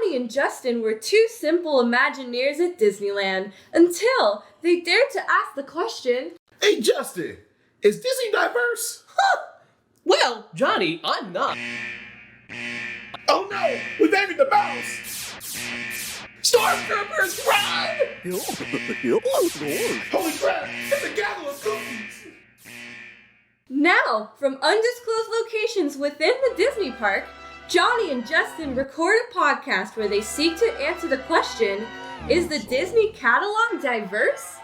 Johnny and Justin were two simple Imagineers at Disneyland until they dared to ask the question, "Hey, Justin, is Disney diverse?" Well, Johnny, I'm not. "Oh no, we've entered the mouse!" Stormtroopers, run! "Holy crap, it's a gaggle of cookies!" Now, from undisclosed locations within the Disney park, Johnny and Justin record a podcast where they seek to answer the question, is the Disney catalog diverse?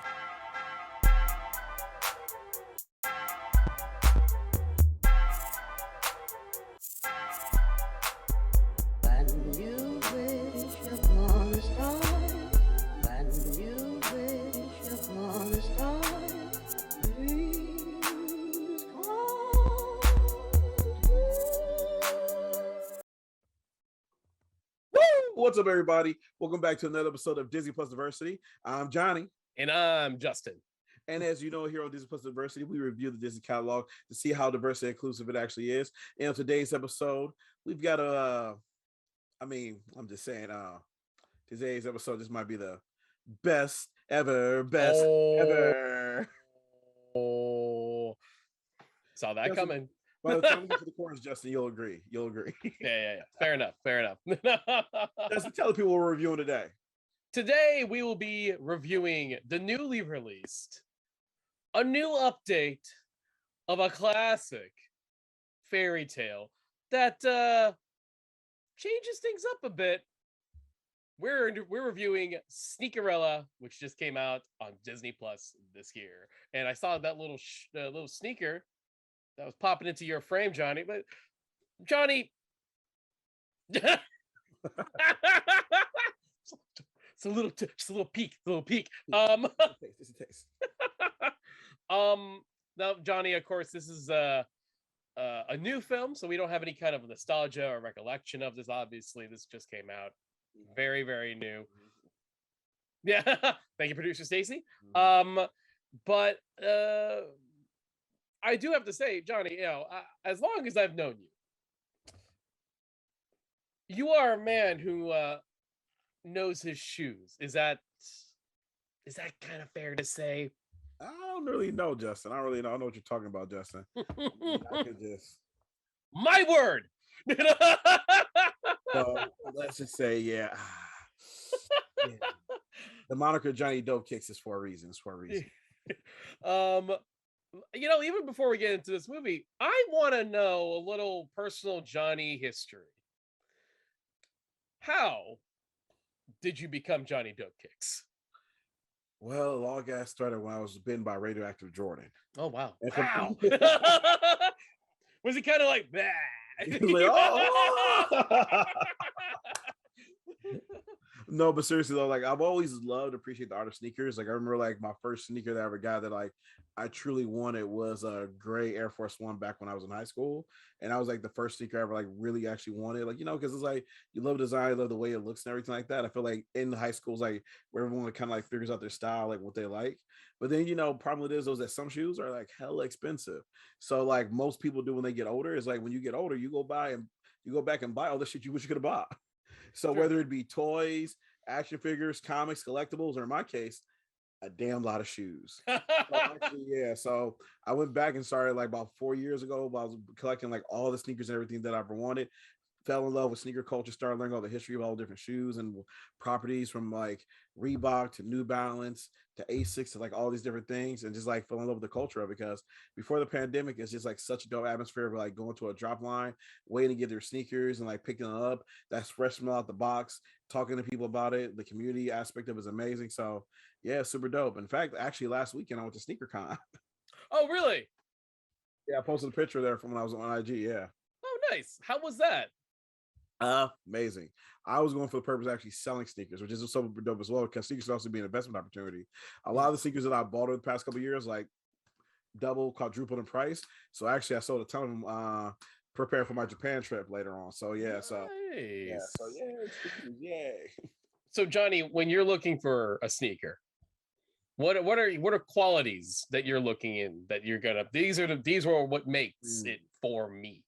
What's up, everybody? Welcome back to another episode of Disney+Diversity. I'm Johnny. And I'm Justin. And as you know, here on Disney+Diversity, we review the Disney catalog to see how diverse and inclusive it actually is. And on today's episode, we've got I'm just saying, today's episode, this might be the best ever. Saw that Justin, coming. By the time we get to the corners, Justin, you'll agree. Yeah. Fair enough. Justin, tell the people what we're reviewing today. Today, we will be reviewing the newly released, a new update of a classic fairy tale that changes things up a bit. We're reviewing Sneakerella, which just came out on Disney Plus this year, and I saw that little sneaker that was popping into your frame, Johnny. But Johnny, it's a little peek. It's a taste. Now, Johnny, of course, this is a new film, so we don't have any kind of nostalgia or recollection of this. Obviously, this just came out. Very, very new. Yeah. Thank you, producer Stacy. But I do have to say, Johnny, as long as I've known you, you are a man who knows his shoes. Is that kind of fair to say? I don't really know, Justin. I don't know what you're talking about, Justin. I could just... My word! So let's just say, yeah. The moniker Johnny Dope Kicks is for a reason. Even before we get into this movie, I want to know a little personal Johnny history. How did you become Johnny Dope Kicks? Well, it all got started when I was bitten by radioactive Jordan. Oh, wow. Wow. Was he kind of like, bah? Like, oh! No, but seriously though, like I've always loved to appreciate the art of sneakers. Like I remember like my first sneaker that I ever got that like I truly wanted was a gray Air Force One back when I was in high school. And I was like the first sneaker I ever like really actually wanted. Like, because it's like you love design, you love the way it looks and everything like that. I feel like in high school is like where everyone kind of like figures out their style, like what they like. But then problem is those that some shoes are like hella expensive. So like most people do when they get older is like when you get older, you go back and buy all the shit you wish you could have bought. So whether it be toys, action figures, comics, collectibles, or in my case, a damn lot of shoes. So I went back and started like about 4 years ago. I was collecting like all the sneakers and everything that I ever wanted. Fell in love with sneaker culture, started learning all the history of all the different shoes and properties from like Reebok to New Balance to Asics to like all these different things, and just like fell in love with the culture of it, because before the pandemic, it's just like such a dope atmosphere of like going to a drop line, waiting to get their sneakers and like picking them up. That's fresh smell out the box, talking to people about it. The community aspect of it is amazing. So yeah, super dope. In fact, actually last weekend I went to SneakerCon. Oh, really? Yeah, I posted a picture there from when I was on IG. Yeah. Oh, nice. How was that? Amazing. I was going for the purpose of actually selling sneakers, which is so dope as well, because sneakers can also be an investment opportunity. A lot of the sneakers that I bought over the past couple of years, like double, quadrupled in price. So actually I sold a ton of them, preparing for my Japan trip later on. So yeah, nice. Yay. So Johnny, when you're looking for a sneaker, what are qualities that you're looking in that you're gonna these are what makes it for me?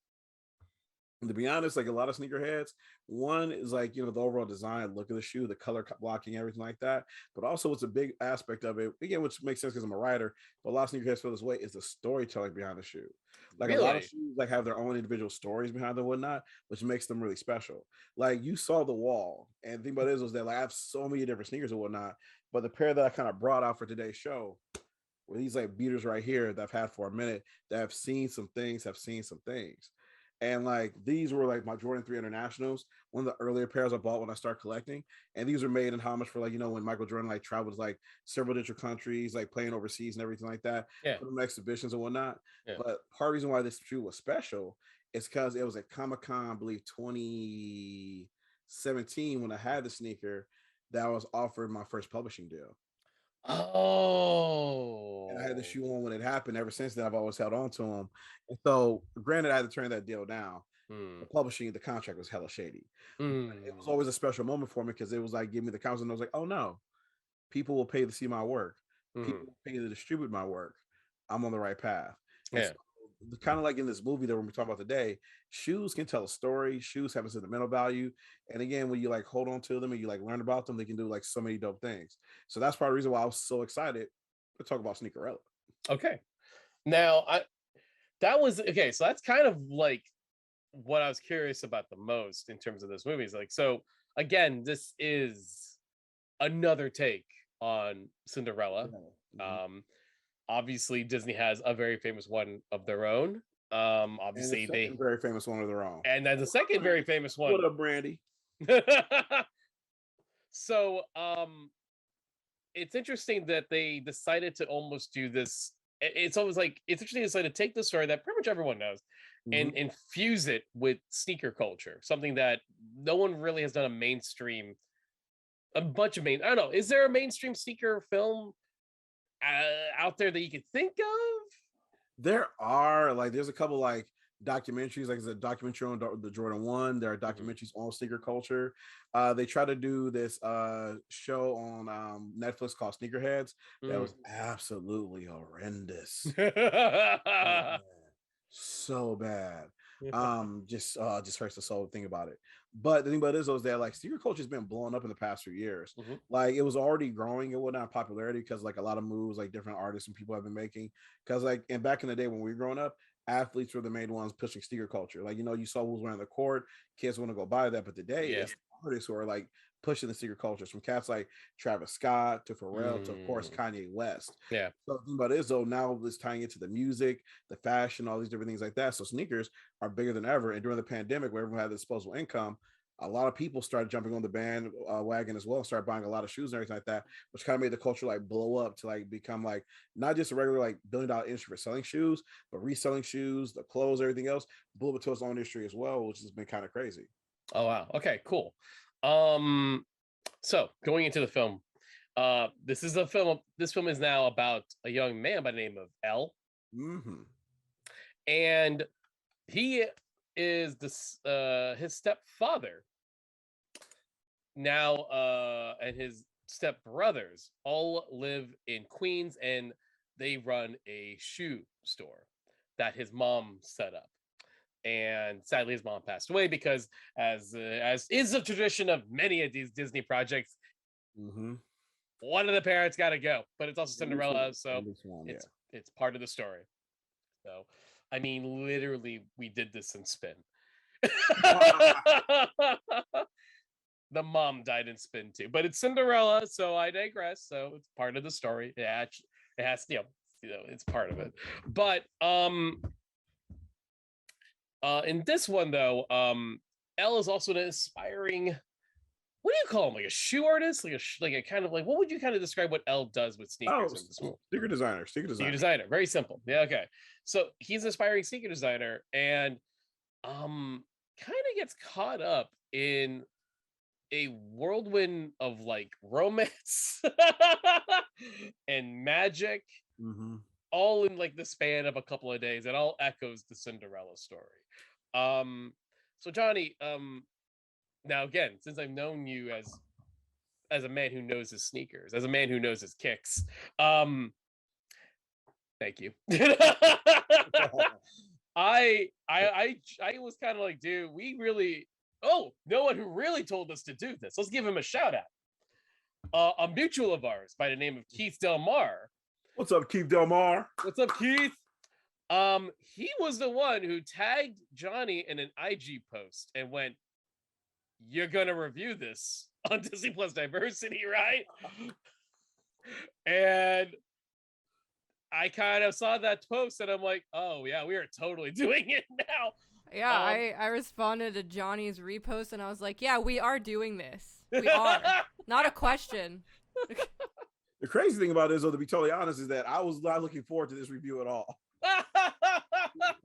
And to be honest, like a lot of sneakerheads, one is like, the overall design, look of the shoe, the color blocking, everything like that. But also, it's a big aspect of it, again, which makes sense because I'm a writer. But a lot of sneakerheads feel this way is the storytelling behind the shoe. Like a lot of Really? shoes, like have their own individual stories behind them, and whatnot, which makes them really special. Like you saw the wall, and the thing about it is that like I have so many different sneakers and whatnot. But the pair that I kind of brought out for today's show were these like beaters right here that I've had for a minute that have seen some things, have seen some things. And like these were like my Jordan 3 Internationals, one of the earlier pairs I bought when I started collecting. And these are made in homage for like, when Michael Jordan like traveled like several different countries, like playing overseas and everything like that, Yeah. put them exhibitions and whatnot. Yeah. But part of the reason why this shoe was special is because it was at Comic-Con, I believe 2017 when I had the sneaker that I was offered my first publishing deal. And I had the Oh. shoe on when it happened. Ever since then, I've always held on to them. And so, granted, I had to turn that deal down. The publishing, the contract was hella shady. It was always a special moment for me because it was like, give me the contract. And I was like, oh no, people will pay to see my work. People will pay to distribute my work. I'm on the right path. And Yeah. so, kind of like in this movie that we're talking about today, shoes can tell a story. Shoes have a sentimental value. And again, when you like hold on to them and you like learn about them, they can do like so many dope things. So that's part of the reason why I was so excited to talk about Sneakerella. Okay. Now, that was okay. So that's kind of like what I was curious about the most in terms of this movie. Is like, so again, this is another take on Cinderella. Mhm. Obviously, Disney has a very famous one of their own. And the Obviously, second very famous one of their own. and then the second very famous one. What up, Brandy? So, it's interesting that they decided to almost do this. It's always like it's interesting to decide to take the story that pretty much everyone knows and Mhm. infuse it with sneaker culture, something that no one really has done a bunch of main. I don't know. Is there a mainstream sneaker film out there that you could think of? There's a couple like documentaries, like there's a documentary on the Jordan 1. There are documentaries on sneaker culture. They try to do this show on Netflix called Sneakerheads that was absolutely horrendous. Oh, man. So bad. Just hurts the soul to think about it. But the thing about it is that like sneaker culture has been blowing up in the past few years. Like it was already growing and whatnot popularity because like a lot of moves like different artists and people have been making. Because like and back in the day when we were growing up, athletes were the main ones pushing sneaker culture. Like you saw who was wearing the court, kids want to go buy that. But today Yeah. it's artists who are like pushing the sneaker cultures from cats like Travis Scott to Pharrell to of course Kanye West. Yeah. So the thing about it is though now it's tying into the music, the fashion, all these different things like that. So sneakers are bigger than ever. And during the pandemic, where everyone had disposable income, a lot of people started jumping on the band wagon as well, started buying a lot of shoes and everything like that, which kind of made the culture like blow up to like become like not just a regular like $1 billion industry for selling shoes, but reselling shoes, the clothes, everything else, blew up to its own industry as well, which has been kind of crazy. Oh wow. Okay. Cool. So going into the film, this is a film. This film is now about a young man by the name of L, and he is this his stepfather now, and his stepbrothers all live in Queens, and they run a shoe store that his mom set up. And sadly, his mom passed away because, as is the tradition of many of these Disney projects, one of the parents got to go. But it's also Cinderella, so it's part of the story. So, I mean, literally, we did this in Spin. The mom died in Spin too, but it's Cinderella, so I digress. So it's part of the story. Yeah, it has, it's part of it. But in this one though, Elle is also an aspiring. What do you call him? Like a shoe artist? Like a kind of like what would you kind of describe what Elle does with sneakers in this one? Sneaker designer. Sneaker designer. Very simple. Yeah, okay. So he's an aspiring sneaker designer and kind of gets caught up in a whirlwind of like romance and magic, all in like the span of a couple of days. It all echoes the Cinderella story. So Johnny, now again, since I've known you as a man who knows his sneakers, as a man who knows his kicks, thank you. I was kind of like, dude, we really. Oh, no one who really told us to do this. Let's give him a shout out. A mutual of ours by the name of Keith Del Mar. What's up, Keith Del Mar? What's up, Keith? He was the one who tagged Johnny in an IG post and went, "You're gonna review this on Disney+Diversity, right?" And I kind of saw that post and I'm like, "Oh yeah, we are totally doing it now." Yeah, I responded to Johnny's repost and I was like, yeah, we are doing this. We are. Not a question. The crazy thing about it is, though, to be totally honest, is that I was not looking forward to this review at all.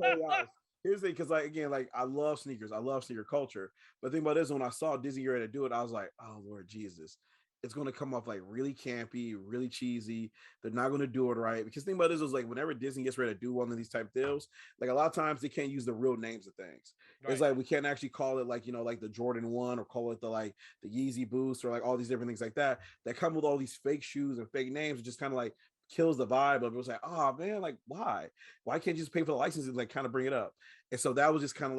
Totally honest. Here's the thing, because I love sneakers. I love sneaker culture. But the thing about this, when I saw Disney ready to do it, I was like, oh Lord Jesus. It's going to come off like really campy, really cheesy. They're not going to do it right. Because the thing about this is, like, whenever Disney gets ready to do one of these type deals, like a lot of times they can't use the real names of things. Right. It's like we can't actually call it like, like the Jordan 1 or call it the Yeezy Boost or like all these different things like that come with all these fake shoes and fake names. It just kind of like kills the vibe of it. Was like, oh man, like why can't you just pay for the license and like kind of bring it up? And so that was just kind of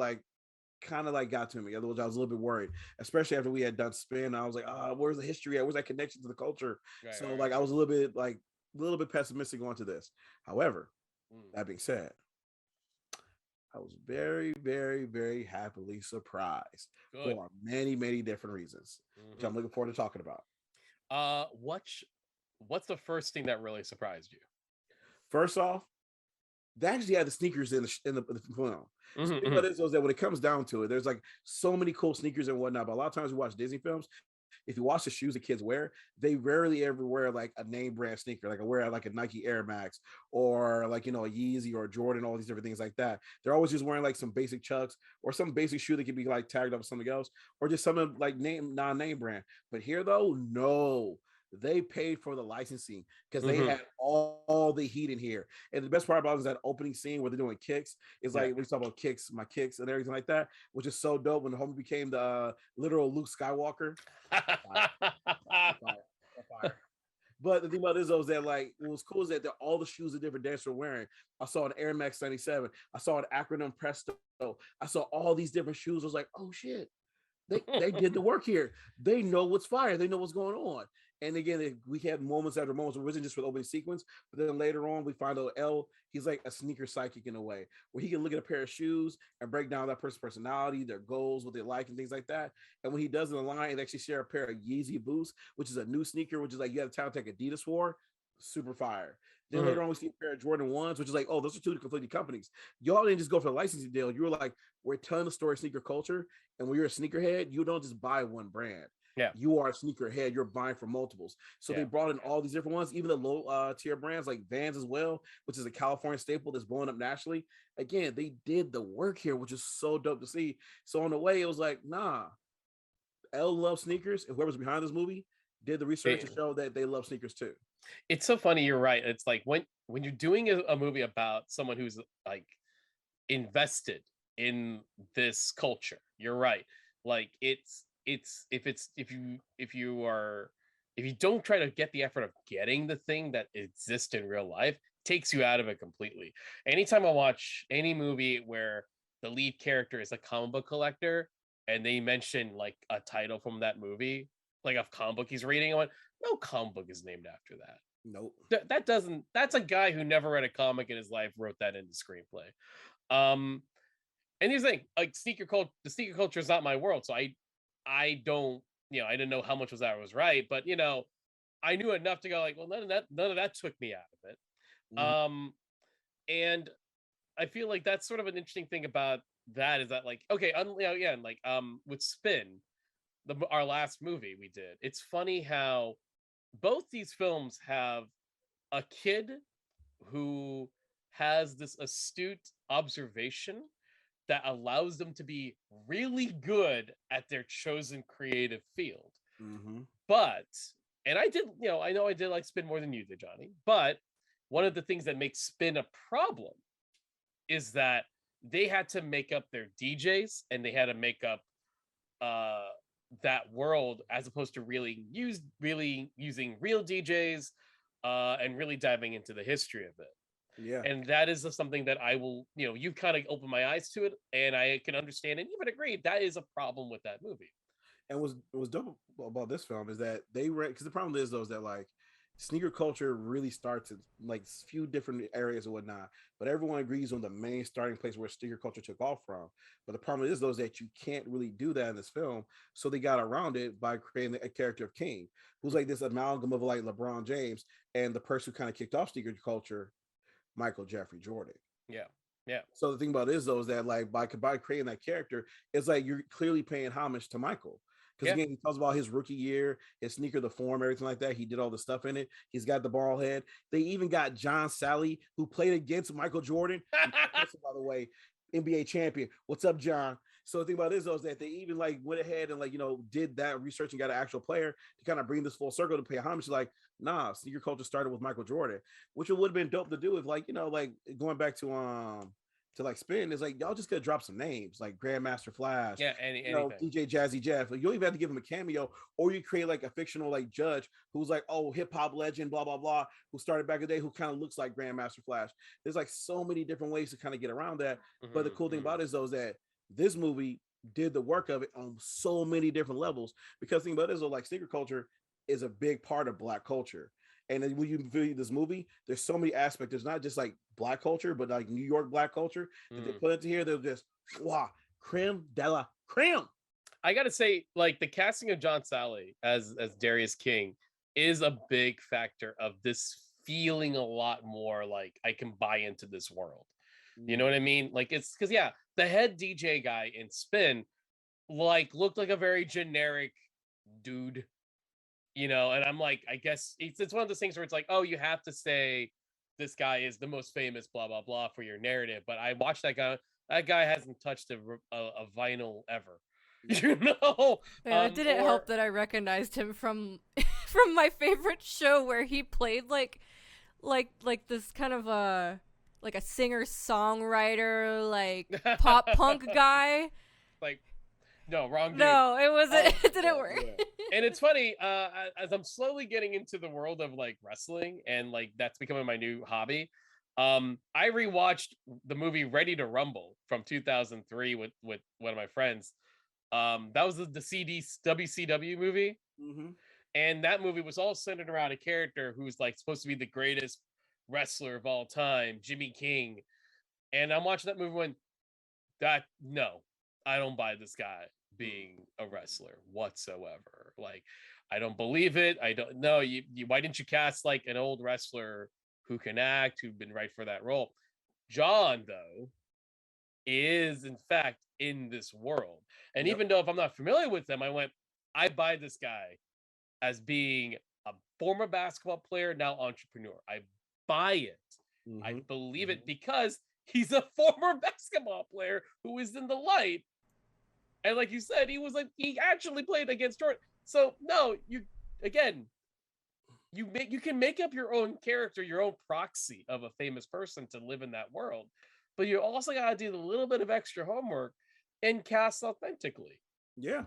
got to me. Otherwise, I was a little bit worried, especially after we had done Spin. I was like, where's the history at? Where's that connection to the culture? Right, I was a little bit pessimistic going to this. However, that being said, I was very, very, very happily surprised for many, many different reasons, which I'm looking forward to talking about. What's the first thing that really surprised you? First off, they actually had the sneakers in the film. But it's that when it comes down to it, there's like so many cool sneakers and whatnot. But a lot of times we watch Disney films, if you watch the shoes the kids wear, they rarely ever wear like a name brand sneaker. Like I wear like a Nike Air Max or like, a Yeezy or a Jordan, all these different things like that. They're always just wearing like some basic Chucks or some basic shoe that could be like tagged up with something else or just something like non-name brand. But here though, no. They paid for the licensing because they had all the heat in here. And the best part about it is that opening scene where they're doing kicks is like, we talk about kicks, my kicks and everything like that, which is so dope when the homie became the literal Luke Skywalker. Fire. But the thing about it is that like, what was cool is that all the shoes the different dancers were wearing. I saw an Air Max 97. I saw an acronym Presto. I saw all these different shoes. I was like, oh shit. They did the work here. They know what's fire. They know what's going on. And again, we had moments after moments. It wasn't just for the opening sequence, but then later on, we find out he's like a sneaker psychic in a way, where he can look at a pair of shoes and break down that person's personality, their goals, what they like, and things like that. And when he does it in the line, and actually share a pair of Yeezy Boost, which is a new sneaker, which is like you have time to take Adidas for, super fire. Then later on, we see a pair of Jordan 1s, which is like, oh, those are two conflicting companies. Y'all didn't just go for the licensing deal. You were like, we're telling the story of sneaker culture. And when you're a sneakerhead, you don't just buy one brand. Yeah, you are a sneakerhead. You're buying for multiples. So they brought in all these different ones, even the low tier brands like Vans as well, which is a California staple that's blowing up nationally. Again, they did the work here, which is so dope to see. So in a way, it was like, nah, L loves sneakers. And whoever's behind this movie did the research to show that they love sneakers too. It's so funny. You're right. It's like when you're doing a movie about someone who's like invested in this culture, you're right. Like if you don't try to get the effort of getting the thing that exists in real life, takes you out of it completely. Anytime I watch any movie where the lead character is a comic book collector and they mention like a title from that movie, like a comic book he's reading, I went, no comic book is named after that. Nope. That's a guy who never read a comic in his life wrote that in the screenplay. And here's the thing, like the sneaker culture is not my world, so I don't, I didn't know how much was right, but I knew enough to go like, well, none of that took me out of it. And I feel like that's sort of an interesting thing about that is that like, okay, with Spin, our last movie we did, it's funny how both these films have a kid who has this astute observation that allows them to be really good at their chosen creative field. But, and I know I did like Spin more than you did, Johnny, but one of the things that makes Spin a problem is that they had to make up their DJs and they had to make up that world as opposed to really using real DJs and really diving into the history of it. Yeah. And that is something that I will, you kind of open my eyes to it, and I can understand and even agree that is a problem with that movie. And was dope about this film is that they read, because the problem is though is that like sneaker culture really starts in like few different areas and whatnot, but everyone agrees on the main starting place where sneaker culture took off from. But the problem is though is that you can't really do that in this film, so they got around it by creating a character of King, who's like this amalgam of like LeBron James and the person who kind of kicked off sneaker culture, Michael Jeffrey Jordan. Yeah. Yeah. So the thing about it is though is that like by creating that character, it's like you're clearly paying homage to Michael. Because Yeah. again, he talks about his rookie year, his sneaker, the form, everything like that. He did all the stuff in it. He's got the ball head. They even got John Sally, who played against Michael Jordan. By the way, NBA champion. What's up, John? So the thing about it is though is that they even like went ahead and like did that research and got an actual player to kind of bring this full circle to pay homage. Like, nah, sneaker culture started with Michael Jordan, which it would have been dope to do if like like going back to like spin is like y'all just could drop some names like Grandmaster Flash, Yeah, anything. DJ Jazzy Jeff. Like, you don't even have to give him a cameo, or you create like a fictional like judge who's like, oh, hip hop legend, blah blah blah, who started back in the day, who kind of looks like Grandmaster Flash. There's like so many different ways to kind of get around that. But the cool thing about it is though is that this movie did the work of it on so many different levels. Because the thing about it is though, like sneaker culture is a big part of Black culture. And then when you view this movie, there's so many aspects. There's not just like Black culture, but like New York Black culture that they put into here. They're just creme de la creme. I gotta say, like the casting of John Sally as Darius King is a big factor of this feeling a lot more like I can buy into this world. You know what I mean? Like it's because the head DJ guy in Spin like looked like a very generic dude. And I'm like, I guess it's one of those things where it's like, oh, you have to say this guy is the most famous, blah blah blah, for your narrative. But I watched that guy. That guy hasn't touched a vinyl ever. Yeah, it didn't help that I recognized him from from my favorite show where he played like this kind of like a singer songwriter like pop punk guy. Like, no, wrong dude. No, it wasn't. It didn't work. Yeah. And it's funny, as I'm slowly getting into the world of like wrestling and like that's becoming my new hobby. I rewatched the movie Ready to Rumble from 2003 with one of my friends. That was the WCW movie. Mm-hmm. And that movie was all centered around a character who's like supposed to be the greatest wrestler of all time, Jimmy King. And I'm watching that movie no, I don't buy this guy being a wrestler whatsoever. Like, I don't believe it. I don't know. Why didn't you cast like an old wrestler who can act, who'd been right for that role? John, though, is in fact in this world. And even though if I'm not familiar with them, I buy this guy as being a former basketball player, now entrepreneur. I buy it. Mm-hmm. I believe it because he's a former basketball player who is in the light. And like you said, he actually played against Jordan. So no, you can make up your own character, your own proxy of a famous person to live in that world. But you also got to do a little bit of extra homework and cast authentically. Yeah.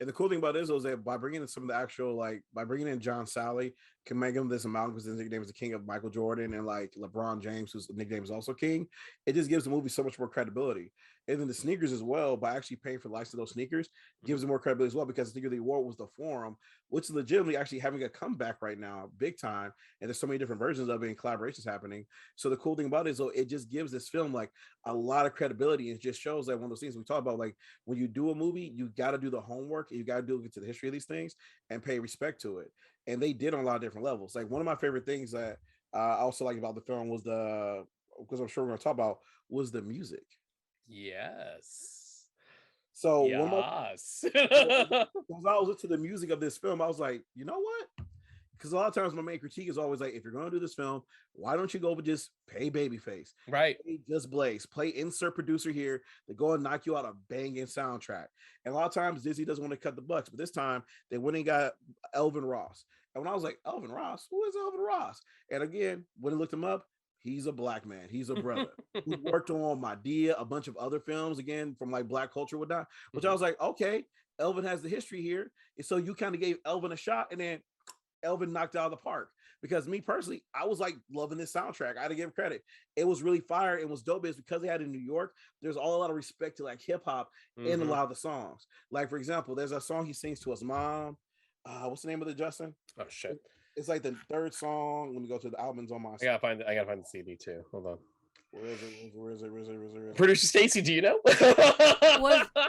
And the cool thing about this is that by bringing in some of the actual, like, by bringing in John Sally, can make him this amalgam because his nickname is the King of Michael Jordan, and like LeBron James, whose nickname is also King. It just gives the movie so much more credibility. And then the sneakers as well, by actually paying for the likes of those sneakers, gives them more credibility as well, because the sneaker they wore was the Forum, which is legitimately actually having a comeback right now, big time. And there's so many different versions of it and collaborations happening. So the cool thing about it is, though, it just gives this film like a lot of credibility. And it just shows that one of those things we talk about, like when you do a movie, you got to do the homework and you got to do it to the history of these things and pay respect to it. And they did on a lot of different levels. Like one of my favorite things that I also like about the film was because I'm sure we're going to talk about, was the music. Yes. So yes. When I was listening to the music of this film, I was like, you know what? Because a lot of times my main critique is always like, if you're going to do this film, why don't you go and just pay Babyface? Right. Pay Just Blaze. Play insert producer here to go and knock you out a banging soundtrack. And a lot of times Disney doesn't want to cut the bucks, but this time they went and got Elvin Ross. And when I was like, Elvin Ross? Who is Elvin Ross? And again, when I looked him up, he's a Black man. He's a brother who worked on Madea, a bunch of other films, again, from like Black culture, whatnot. Which I was like, okay, Elvin has the history here. And so you kind of gave Elvin a shot, and then Elvin knocked it out of the park. Because me personally, I was like loving this soundtrack. I had to give credit. It was really fire. It was dope. It's because they had it in New York. There's all a lot of respect to like hip hop in a lot of the songs. Like for example, there's a song he sings to his mom. What's the name of it, Justin? Oh shit! It's like the third song. Let me go to the albums on my. I gotta find the CD too. Hold on. Where is it? Producer Stacy, do you know?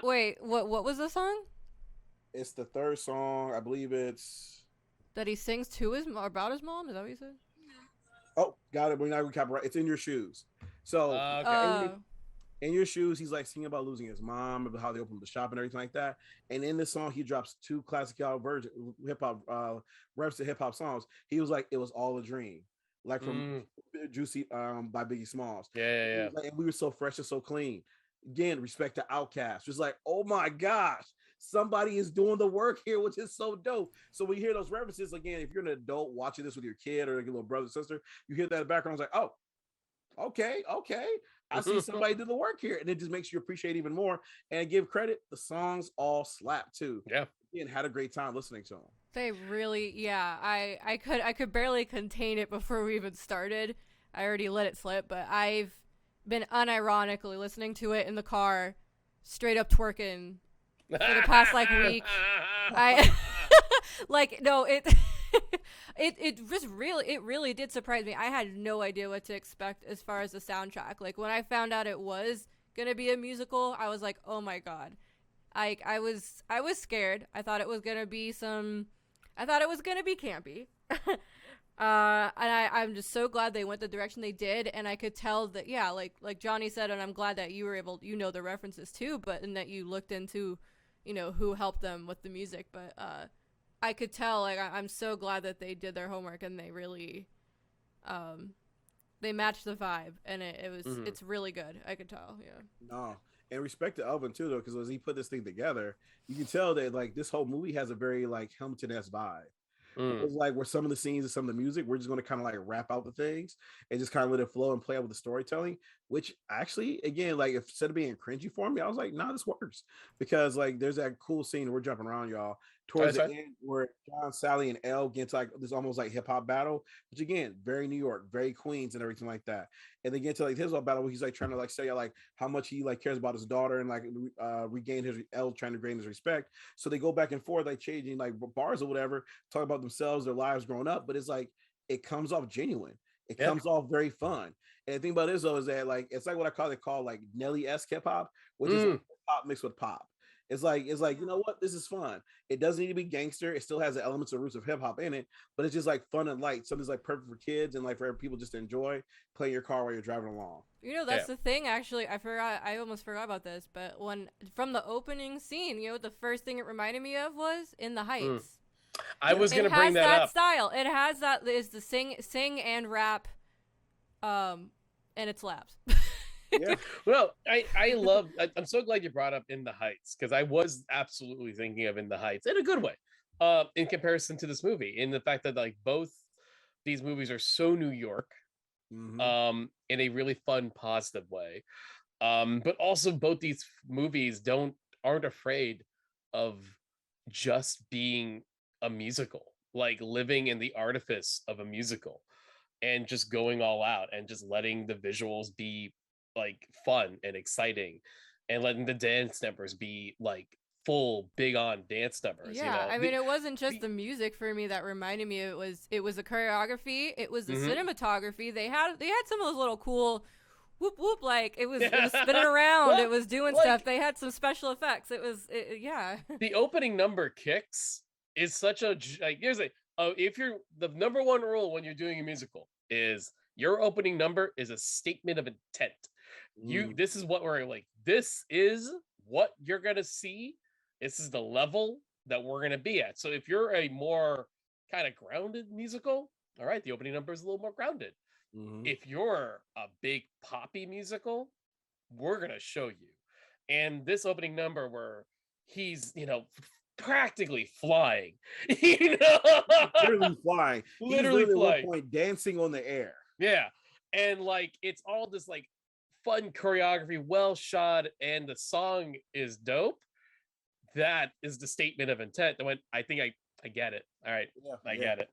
Wait, what was the song? It's the third song. I believe it's. That he sings to about his mom? Is that what you said? Oh, got it. We're not copyright. It's In Your Shoes. So in Your Shoes, he's like singing about losing his mom, about how they opened the shop and everything like that. And in this song, he drops 2 classic version hip hop reps to hip hop songs. He was like, "It was all a dream," like from Juicy by Biggie Smalls. Yeah. Like, and we were so fresh and so clean. Again, respect to Outkast. Just like, oh my gosh. Somebody is doing the work here, which is so dope. So when you hear those references, again, if you're an adult watching this with your kid or your little brother or sister, you hear that in the background, it's like, oh, okay. I see somebody did the work here. And it just makes you appreciate even more. And give credit, the songs all slap too. Yeah. And had a great time listening to them. They really, yeah. I could barely contain it before we even started. I already let it slip, but I've been unironically listening to it in the car, straight up twerking for the past like week. I like no it it really did surprise me. I had no idea what to expect as far as the soundtrack. Like when I found out it was gonna be a musical, I was like, oh my god. I was scared. I thought it was gonna be campy. And I'm just so glad they went the direction they did, and I could tell that, yeah, like Johnny said, and I'm glad that you were able, the references too, but and that you looked into, who helped them with the music, but I could tell, like, I'm so glad that they did their homework and they really, they matched the vibe, and it's really good. I could tell, yeah. No, and respect to Elvin too, though, because as he put this thing together, you can tell that like this whole movie has a very like Hamilton-esque vibe. It's like where some of the scenes and some of the music, we're just going to kind of like wrap out the things and just kind of let it flow and play out with the storytelling, which actually, again, like if instead of being cringy for me, I was like, nah, this works, because like there's that cool scene, we're jumping around, y'all, towards the end where John, Sally, and Elle get to like this almost like hip hop battle, which again, very New York, very Queens and everything like that. And they get to like his little battle where he's like trying to like say like how much he like cares about his daughter and like regain his Elle trying to gain his respect. So they go back and forth, like changing like bars or whatever, talk about themselves, their lives growing up, but it's like it comes off genuine. It comes off very fun. And the thing about this though is that like it's like what I call like Nelly-esque hip hop, which is like pop mixed with pop. It's like, you know what? This is fun. It doesn't need to be gangster. It still has the elements of roots of hip hop in it, but it's just like fun and light. Something's like perfect for kids and like for people just to enjoy, play in your car while you're driving along. That's the thing, actually. I almost forgot about this, but from the opening scene, the first thing it reminded me of was In the Heights. I was going to bring that up. It has that style. It has that, is the sing and rap, and it slaps. Yeah. Well, I'm so glad you brought up In the Heights, because I was absolutely thinking of In the Heights in a good way, in comparison to this movie, in the fact that like both these movies are so New York, in a really fun, positive way, but also both these movies aren't afraid of just being a musical, like living in the artifice of a musical, and just going all out and just letting the visuals be like fun and exciting, and letting the dance numbers be like full big on dance numbers. I mean, it wasn't just the music for me that reminded me. It was the choreography, it was the cinematography. They had some of those little cool whoop whoop, like it was spinning around, it was doing stuff. They had some special effects. The opening number Kicks is such a like, here's if you're the number one rule when you're doing a musical is your opening number is a statement of intent. This is what we're like, this is what you're gonna see, this is the level that we're gonna be at. So if you're a more kind of grounded musical, all right, the opening number is a little more grounded. If you're a big poppy musical, we're gonna show you. And this opening number where he's practically flying, literally flying, literally at flying, one point dancing on the air. Yeah. And like it's all this like fun choreography, well shot, and the song is dope. That is the statement of intent. I think I I get it. All right. Yeah, I get it.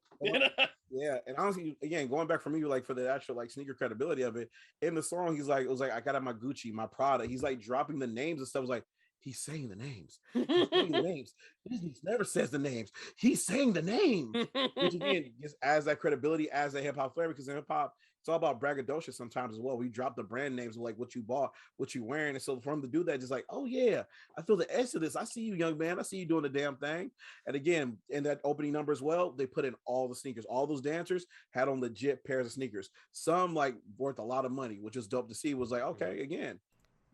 Yeah, and honestly, again, going back from you, like for the actual like sneaker credibility of it in the song, he's like, it was like I got out my Gucci, my Prada. He's like dropping the names and stuff. It was like he's saying the names. He's saying the names. Disney never says the names. He's saying the names, which again just adds that credibility, as a hip hop flavor. Because in hip hop, it's all about braggadocious sometimes as well. We drop the brand names of like what you bought, what you wearing, and so for him to do that, just like, oh yeah, I feel the edge of this. I see you, young man. I see you doing the damn thing. And again, in that opening number as well, they put in all the sneakers. All those dancers had on legit pairs of sneakers. Some like worth a lot of money, which was dope to see. Was like, okay, again,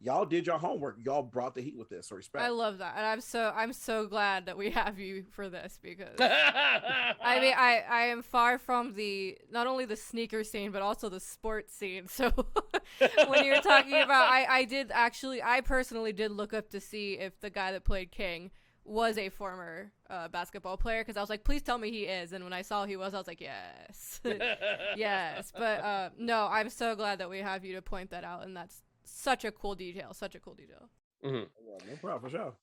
y'all did your homework. Y'all brought the heat with this. So respect. I love that, and I'm so glad that we have you for this, because I mean I am far from not only the sneaker scene but also the sports scene. So when you're talking about, I personally did look up to see if the guy that played King was a former basketball player, because I was like, please tell me he is. And when I saw he was, I was like, yes. Yes. But no, I'm so glad that we have you to point that out, and that's such a cool detail. Mm-hmm. Yeah, no problem, for sure.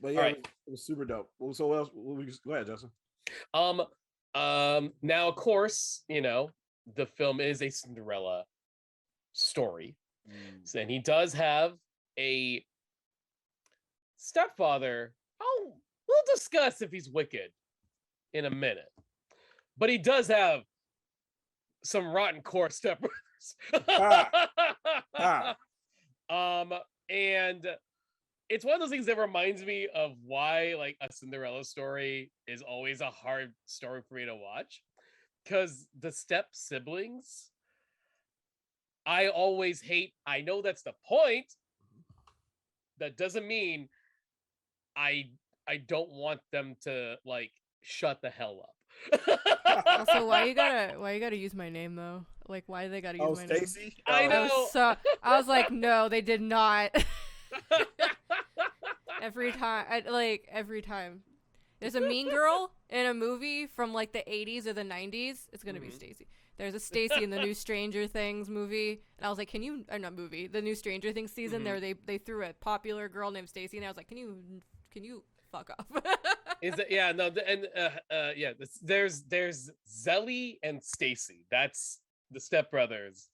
But yeah, it was super dope. So what else? Go ahead, Justin. Now of course, you know, the film is a Cinderella story. And he does have a stepfather. We'll discuss if he's wicked in a minute. But he does have some rotten core stepbrothers. And it's one of those things that reminds me of why like a Cinderella story is always a hard story for me to watch, because the step siblings, I always hate. I know that's the point. That doesn't mean I don't want them to like shut the hell up. Also, why you gotta use my name though? Like, why do they gotta use my Stacy? name? I know. I was like, no, they did not. Every time. There's a mean girl in a movie from like the 80s or the 90s. It's gonna be Stacy. There's a Stacy in the new Stranger Things movie, and I was like, not movie, the new Stranger Things season. There they threw a popular girl named Stacy, and I was like, can you fuck off? Is it? Yeah, no, and yeah. There's Zelly and Stacy. That's the stepbrothers.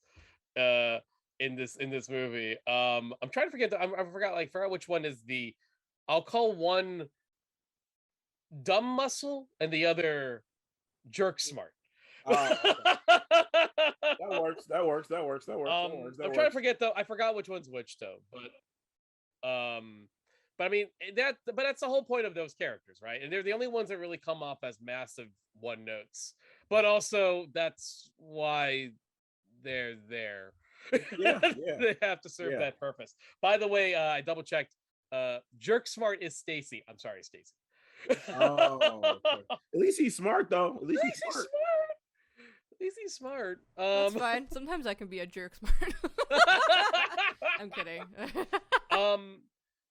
In this movie. I'm trying to forget. I forgot which one is the. I'll call one dumb muscle and the other jerk smart. Okay. That works. I'm trying to forget though. I forgot which one's which though. But I mean that's the whole point of those characters, right? And they're the only ones that really come off as massive one notes. But also that's why they're there. Yeah. They have to serve that purpose. By the way, I double checked. Jerk smart is Stacy. I'm sorry, Stacy. Okay. At least he's smart though. At least he's smart. At least he's smart. That's fine. Sometimes I can be a jerk smart. I'm kidding.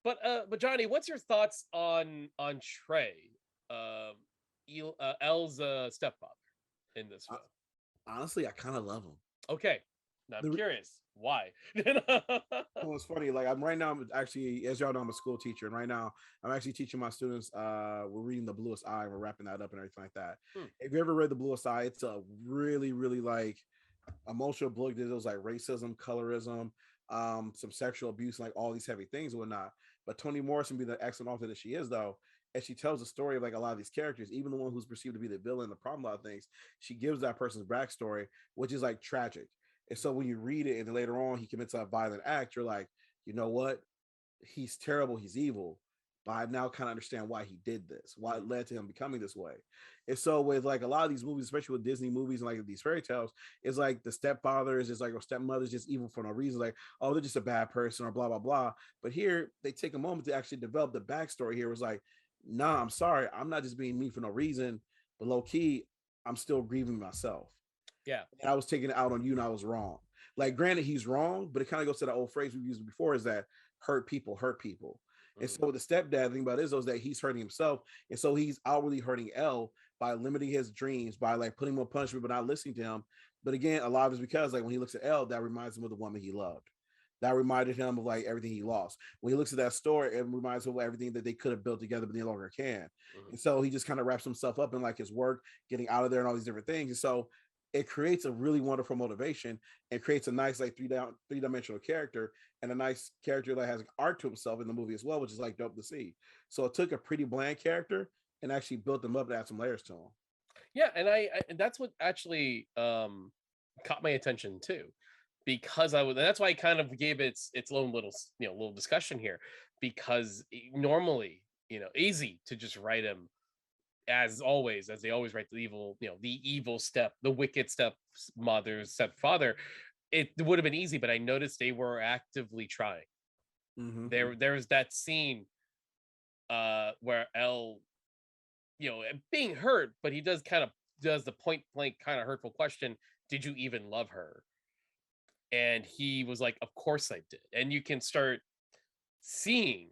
But Johnny, what's your thoughts on Trey, Elle's stepfather in this film? Honestly, I kind of love him. Okay, now I'm curious why. Well, it's funny. Like I'm actually, as y'all know, I'm a school teacher, and right now I'm actually teaching my students. We're reading The Bluest Eye, and we're wrapping that up and everything like that. If you ever read The Bluest Eye, it's a really, really like emotional book. There's like racism, colorism, some sexual abuse, like all these heavy things and whatnot. But Toni Morrison, being the excellent author that she is, though, as she tells the story of like a lot of these characters, even the one who's perceived to be the villain, the problem, a lot of things, she gives that person's backstory, which is like tragic. And so when you read it and then later on he commits a violent act, you're like, you know what? He's terrible, he's evil. But I now kind of understand why he did this, why it led to him becoming this way. And so with like a lot of these movies, especially with Disney movies and like these fairy tales, it's like the stepfather is just like, or stepmother's just evil for no reason. Like, oh, they're just a bad person or blah, blah, blah. But here they take a moment to actually develop the backstory. Here was like, nah, I'm sorry. I'm not just being mean for no reason, but low key, I'm still grieving myself. Yeah. And I was taking it out on you and I was wrong. Like, granted, he's wrong, but it kind of goes to the old phrase we've used before, is that hurt people hurt people. And so with the stepdad, the thing about it is that he's hurting himself. And so he's outwardly hurting Elle by limiting his dreams, by like putting him on punishment, but not listening to him. But again, a lot of it's because like when he looks at Elle, that reminds him of the woman he loved. that reminded him of like everything he lost. When he looks at that store, it reminds him of everything that they could have built together, but they no longer can. And so he just kind of wraps himself up in like his work, getting out of there and all these different things. And so it creates a really wonderful motivation and creates a nice like three-dimensional character and a nice character that has art to himself in the movie as well, which is like dope to see. So it took a pretty bland character and actually built them up and add some layers to him. Yeah, and and that's what actually caught my attention too, because that's why I kind of gave its own little little discussion here, because normally easy to just write him as they always write the evil the wicked stepfather. It would have been easy, but I noticed they were actively trying. There's that scene where Elle, being hurt, but he does the point blank kind of hurtful question, did you even love her? And he was like, of course I did. And you can start seeing,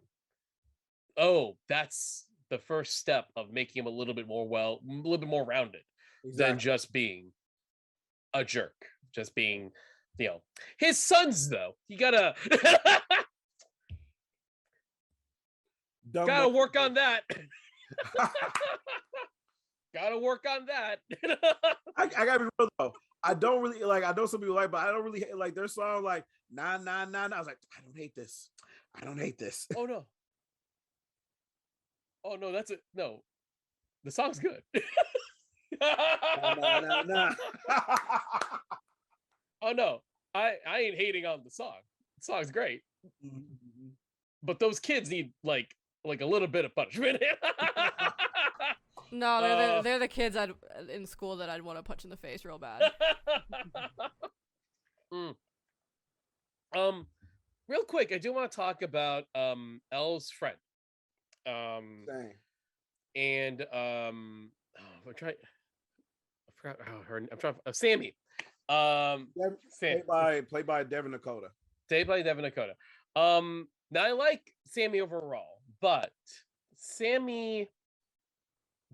oh, that's the first step of making him a little bit more rounded than just being a jerk, just being, his sons though. You gotta work on that. Gotta work on that. I gotta be real though. I don't really like. I know some people like, but I don't really hate, like their song like 999. I was like, I don't hate this. I don't hate this. Oh no. Oh no, that's it. No, the song's good. Nah. Oh no, I ain't hating on the song. The song's great, but those kids need like a little bit of punishment. No, they're the kids in school that I'd want to punch in the face real bad. Real quick, I do want to talk about Elle's friend. And I forgot her. I'm trying. Sammy. Played by Devin Dakota. Now I like Sammy overall, but Sammy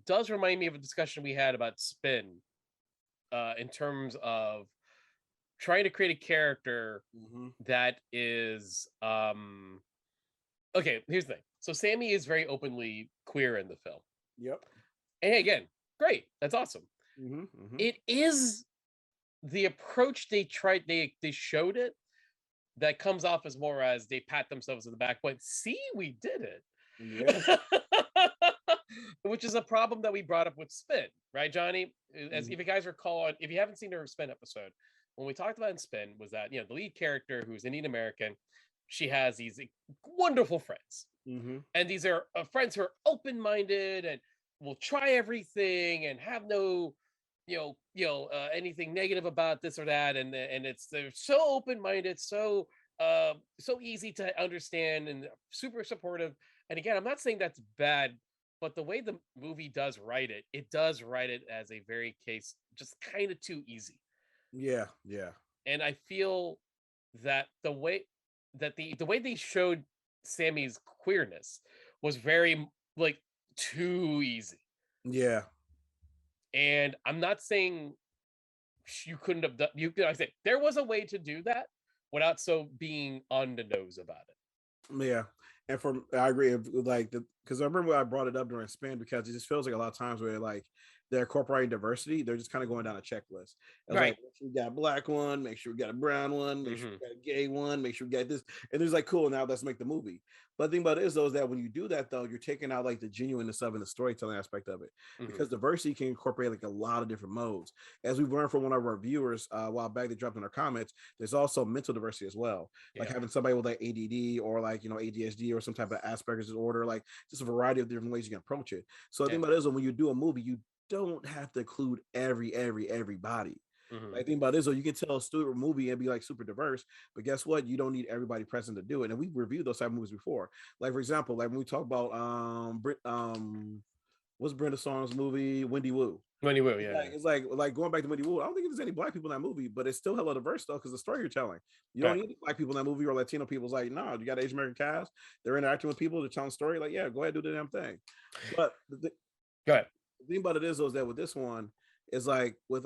does remind me of a discussion we had about Spin, in terms of trying to create a character that is okay. Here's the thing. So Sammy is very openly queer in the film. Yep. And again, great. That's awesome. It is the approach they showed it that comes off as more as they pat themselves in the back, but see, we did it. Yeah. Which is a problem that we brought up with Spin, right, Johnny? As if you guys recall, if you haven't seen our Spin episode, when we talked about in Spin was that the lead character, who's Indian American, she has these wonderful friends, and these are friends who are open-minded and will try everything and have no anything negative about this or that, and they're so open-minded, so easy to understand and super supportive. And again, I'm not saying that's bad, but the way the movie does write it as a very case just kind of too easy. Yeah. And I feel that the way they showed Sammy's queerness was very like too easy. Yeah. And I'm not saying you couldn't have done. I say there was a way to do that without being on the nose about it. Yeah. And I agree, like because I remember I brought it up during Spin, because it just feels like a lot of times where like they're incorporating diversity, they're just kind of going down a checklist. Right. Like, make sure we got a black one, make sure we got a brown one, make sure we got a gay one, make sure we got this. And it's like, cool, now let's make the movie. But the thing about it is, though, is that when you do that, though, you're taking out like the genuineness of and the storytelling aspect of it, because diversity can incorporate like a lot of different modes. As we've learned from one of our viewers a while back, they dropped in our comments, there's also mental diversity as well. Like having somebody with like ADD or like ADHD or some type of Asperger's disorder, like just a variety of different ways you can approach it. So the thing about it is, when you do a movie, you don't have to include everybody. Like, think about this, so you can tell a stupid movie and be like super diverse, but guess what? You don't need everybody present to do it. And we've reviewed those type of movies before. Like, for example, like when we talk about what's Brenda Song's movie, Wendy Wu. Yeah. It's like going back to Wendy Wu. I don't think there's any black people in that movie, but it's still hella diverse though, because the story you're telling. You don't need black people in that movie or Latino people. It's like, no, you got Asian American cast. They're interacting with people. They're telling a story. Like, yeah, go ahead, do the damn thing. But go ahead. The thing about it is, though, is that with this one, is like with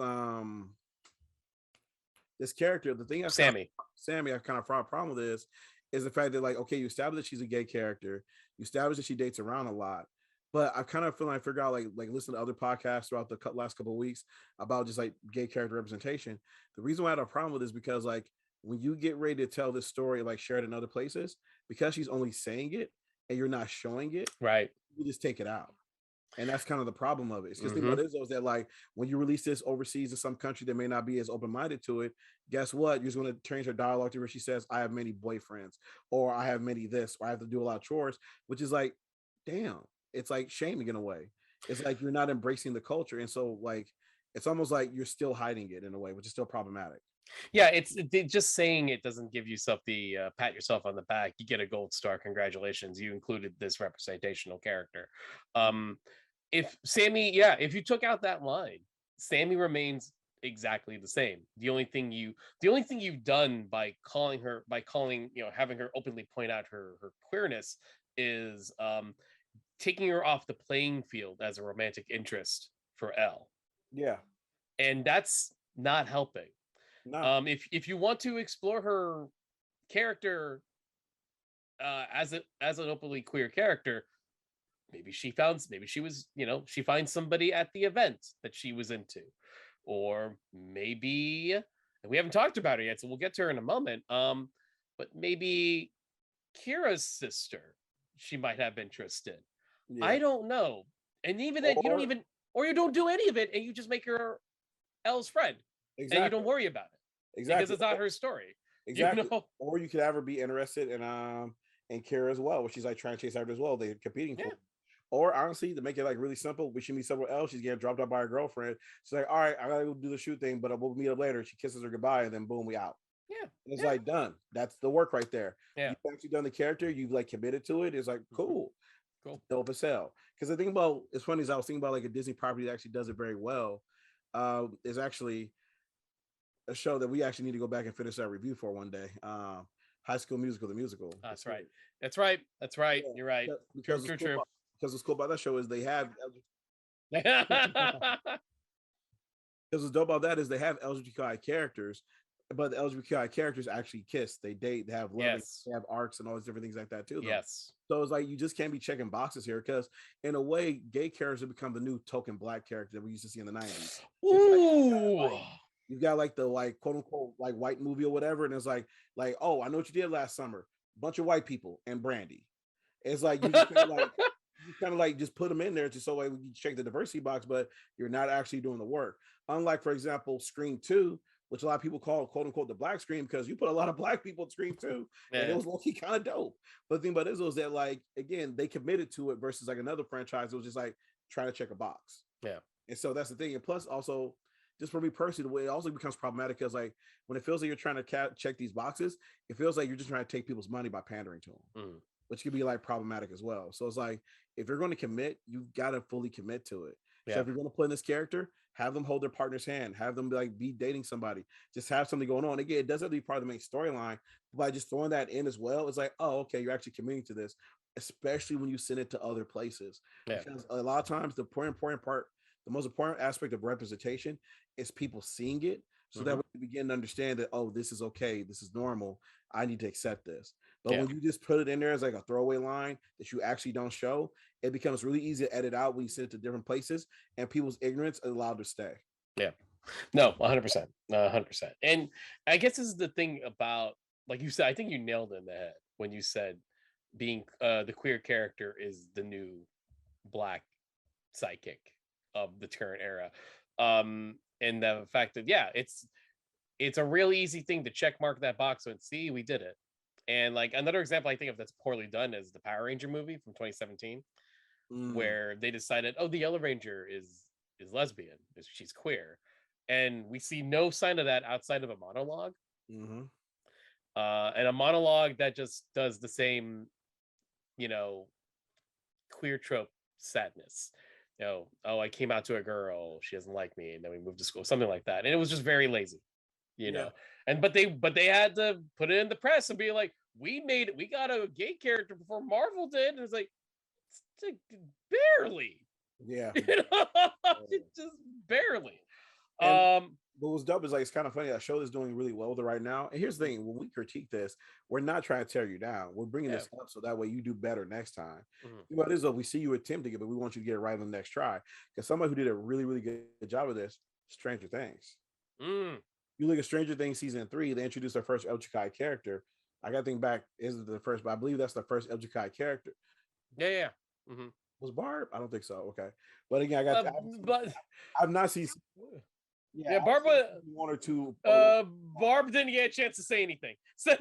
this character, the thing Sammy, I kind of have a problem with is the fact that, like, okay, you establish that she's a gay character, you establish that she dates around a lot, but I kind of feel like I figure out like listen to other podcasts throughout the last couple of weeks about just like gay character representation. The reason why I had a problem with this is because like when you get ready to tell this story, like share it in other places, because she's only saying it and you're not showing it, right? You just take it out. And that's kind of the problem of it. It's because Mm-hmm. think about it is that like when you release this overseas in some country that may not be as open-minded to it, guess what? You're just going to change her dialogue to where she says, I have many boyfriends, or I have many this, or I have to do a lot of chores, which is like, damn, it's like shaming in a way. It's like you're not embracing the culture. And so like it's almost like you're still hiding it in a way, which is still problematic. Yeah, it's just saying it doesn't give yourself the pat yourself on the back. You get a gold star. Congratulations, you included this representational character. If Sammy, if you took out that line, Sammy remains exactly the same. The only thing you've done by having her openly point out her queerness is taking her off the playing field as a romantic interest for Elle. Yeah, and that's not helping. no. If you want to explore her character as an openly queer character, maybe she finds somebody at the event that she was into, or maybe, and we haven't talked about her yet, so we'll get to her in a moment. But maybe Kira's sister she might have interest in. Yeah. I don't know. And even then, you don't do any of it, and you just make her Elle's friend. Exactly. And you don't worry about it. Exactly. Because it's not her story. Exactly. You know? Or you could ever be interested in Kara as well, where she's like trying to chase after as well. They're competing for. Or honestly, to make it like really simple, we should meet somewhere else. She's getting dropped off by her girlfriend. She's like, all right, I gotta go do the shoot thing, but we'll meet up later. She kisses her goodbye, and then boom, we out. Yeah. And it's like done. That's the work right there. Yeah. You've actually done the character, you've like committed to it. It's like cool. Dope as hell. Because the thing about it's funny is I was thinking about like a Disney property that actually does it very well. Is actually a show that we actually need to go back and finish our review for one day. High School Musical, the musical. That's right. Yeah. You're right. Because True. Because what's cool about that show is they have Because what's dope about that is they have LGBTQI characters, but the LGBTQI characters actually kiss, they date, they have love, they have arcs and all these different things like that too. Though. Yes. So it's like you just can't be checking boxes here because in a way, gay characters have become the new token black character that we used to see in the 90s. Ooh. You've got like the like quote unquote like white movie or whatever, and it's like, oh, I know what you did last summer. Bunch of white people and Brandy. It's like you just kind of like just put them in there just so like you check the diversity box, but you're not actually doing the work. Unlike, for example, Scream 2, which a lot of people call quote unquote the black Scream because you put a lot of black people in Scream 2, and it was low-key kind of dope. But the thing about it is that like again, they committed to it versus like another franchise that was just like trying to check a box. Yeah. And so that's the thing. And plus also just for me personally, the way it also becomes problematic because like when it feels like you're trying to check these boxes, it feels like you're just trying to take people's money by pandering to them, which can be like problematic as well. So it's like, if you're going to commit, you've got to fully commit to it. Yeah. So if you're going to play in this character, have them hold their partner's hand, have them like be dating somebody, just have something going on. Again, it doesn't have to be part of the main storyline, but by just throwing that in as well, it's like, oh, okay, you're actually committing to this, especially when you send it to other places. Yeah. Because a lot of times the most important aspect of representation is people seeing it. So that we begin to understand that, oh, this is okay, this is normal, I need to accept this. But when you just put it in there as like a throwaway line that you actually don't show, it becomes really easy to edit out when you send it to different places, and people's ignorance is allowed to stay. Yeah, no, 100%, 100%. And I guess this is the thing about, like you said, I think you nailed it in the head when you said being the queer character is the new black sidekick of the current era. And the fact that it's a really easy thing to check mark that box and see we did it. And like another example I think of that's poorly done is the Power Ranger movie from 2017, where they decided, oh, the Yellow Ranger is lesbian, she's queer, and we see no sign of that outside of a monologue, and a monologue that just does the same, queer trope sadness. Oh, I came out to a girl, she doesn't like me, and then we moved to school, something like that. And it was just very lazy, know. And but they had to put it in the press and be like, we got a gay character before Marvel did. And it's like barely. Yeah. Just barely. Well, what was dope is like it's kind of funny. That show is doing really well with it right now. And here's the thing: when we critique this, we're not trying to tear you down. We're bringing this up so that way you do better next time. What it is though, we see you attempting it, but we want you to get it right on the next try. Because somebody who did a really, really good job of this, Stranger Things. You look at Stranger Things season 3, they introduced their first LGBTQ character. I got to think back, is it the first? But I believe that's the first LGBTQ character. Yeah. Was Barb? I don't think so. Okay, but again, I've not seen. Yeah, Barb was one or two. Barb didn't get a chance to say anything. So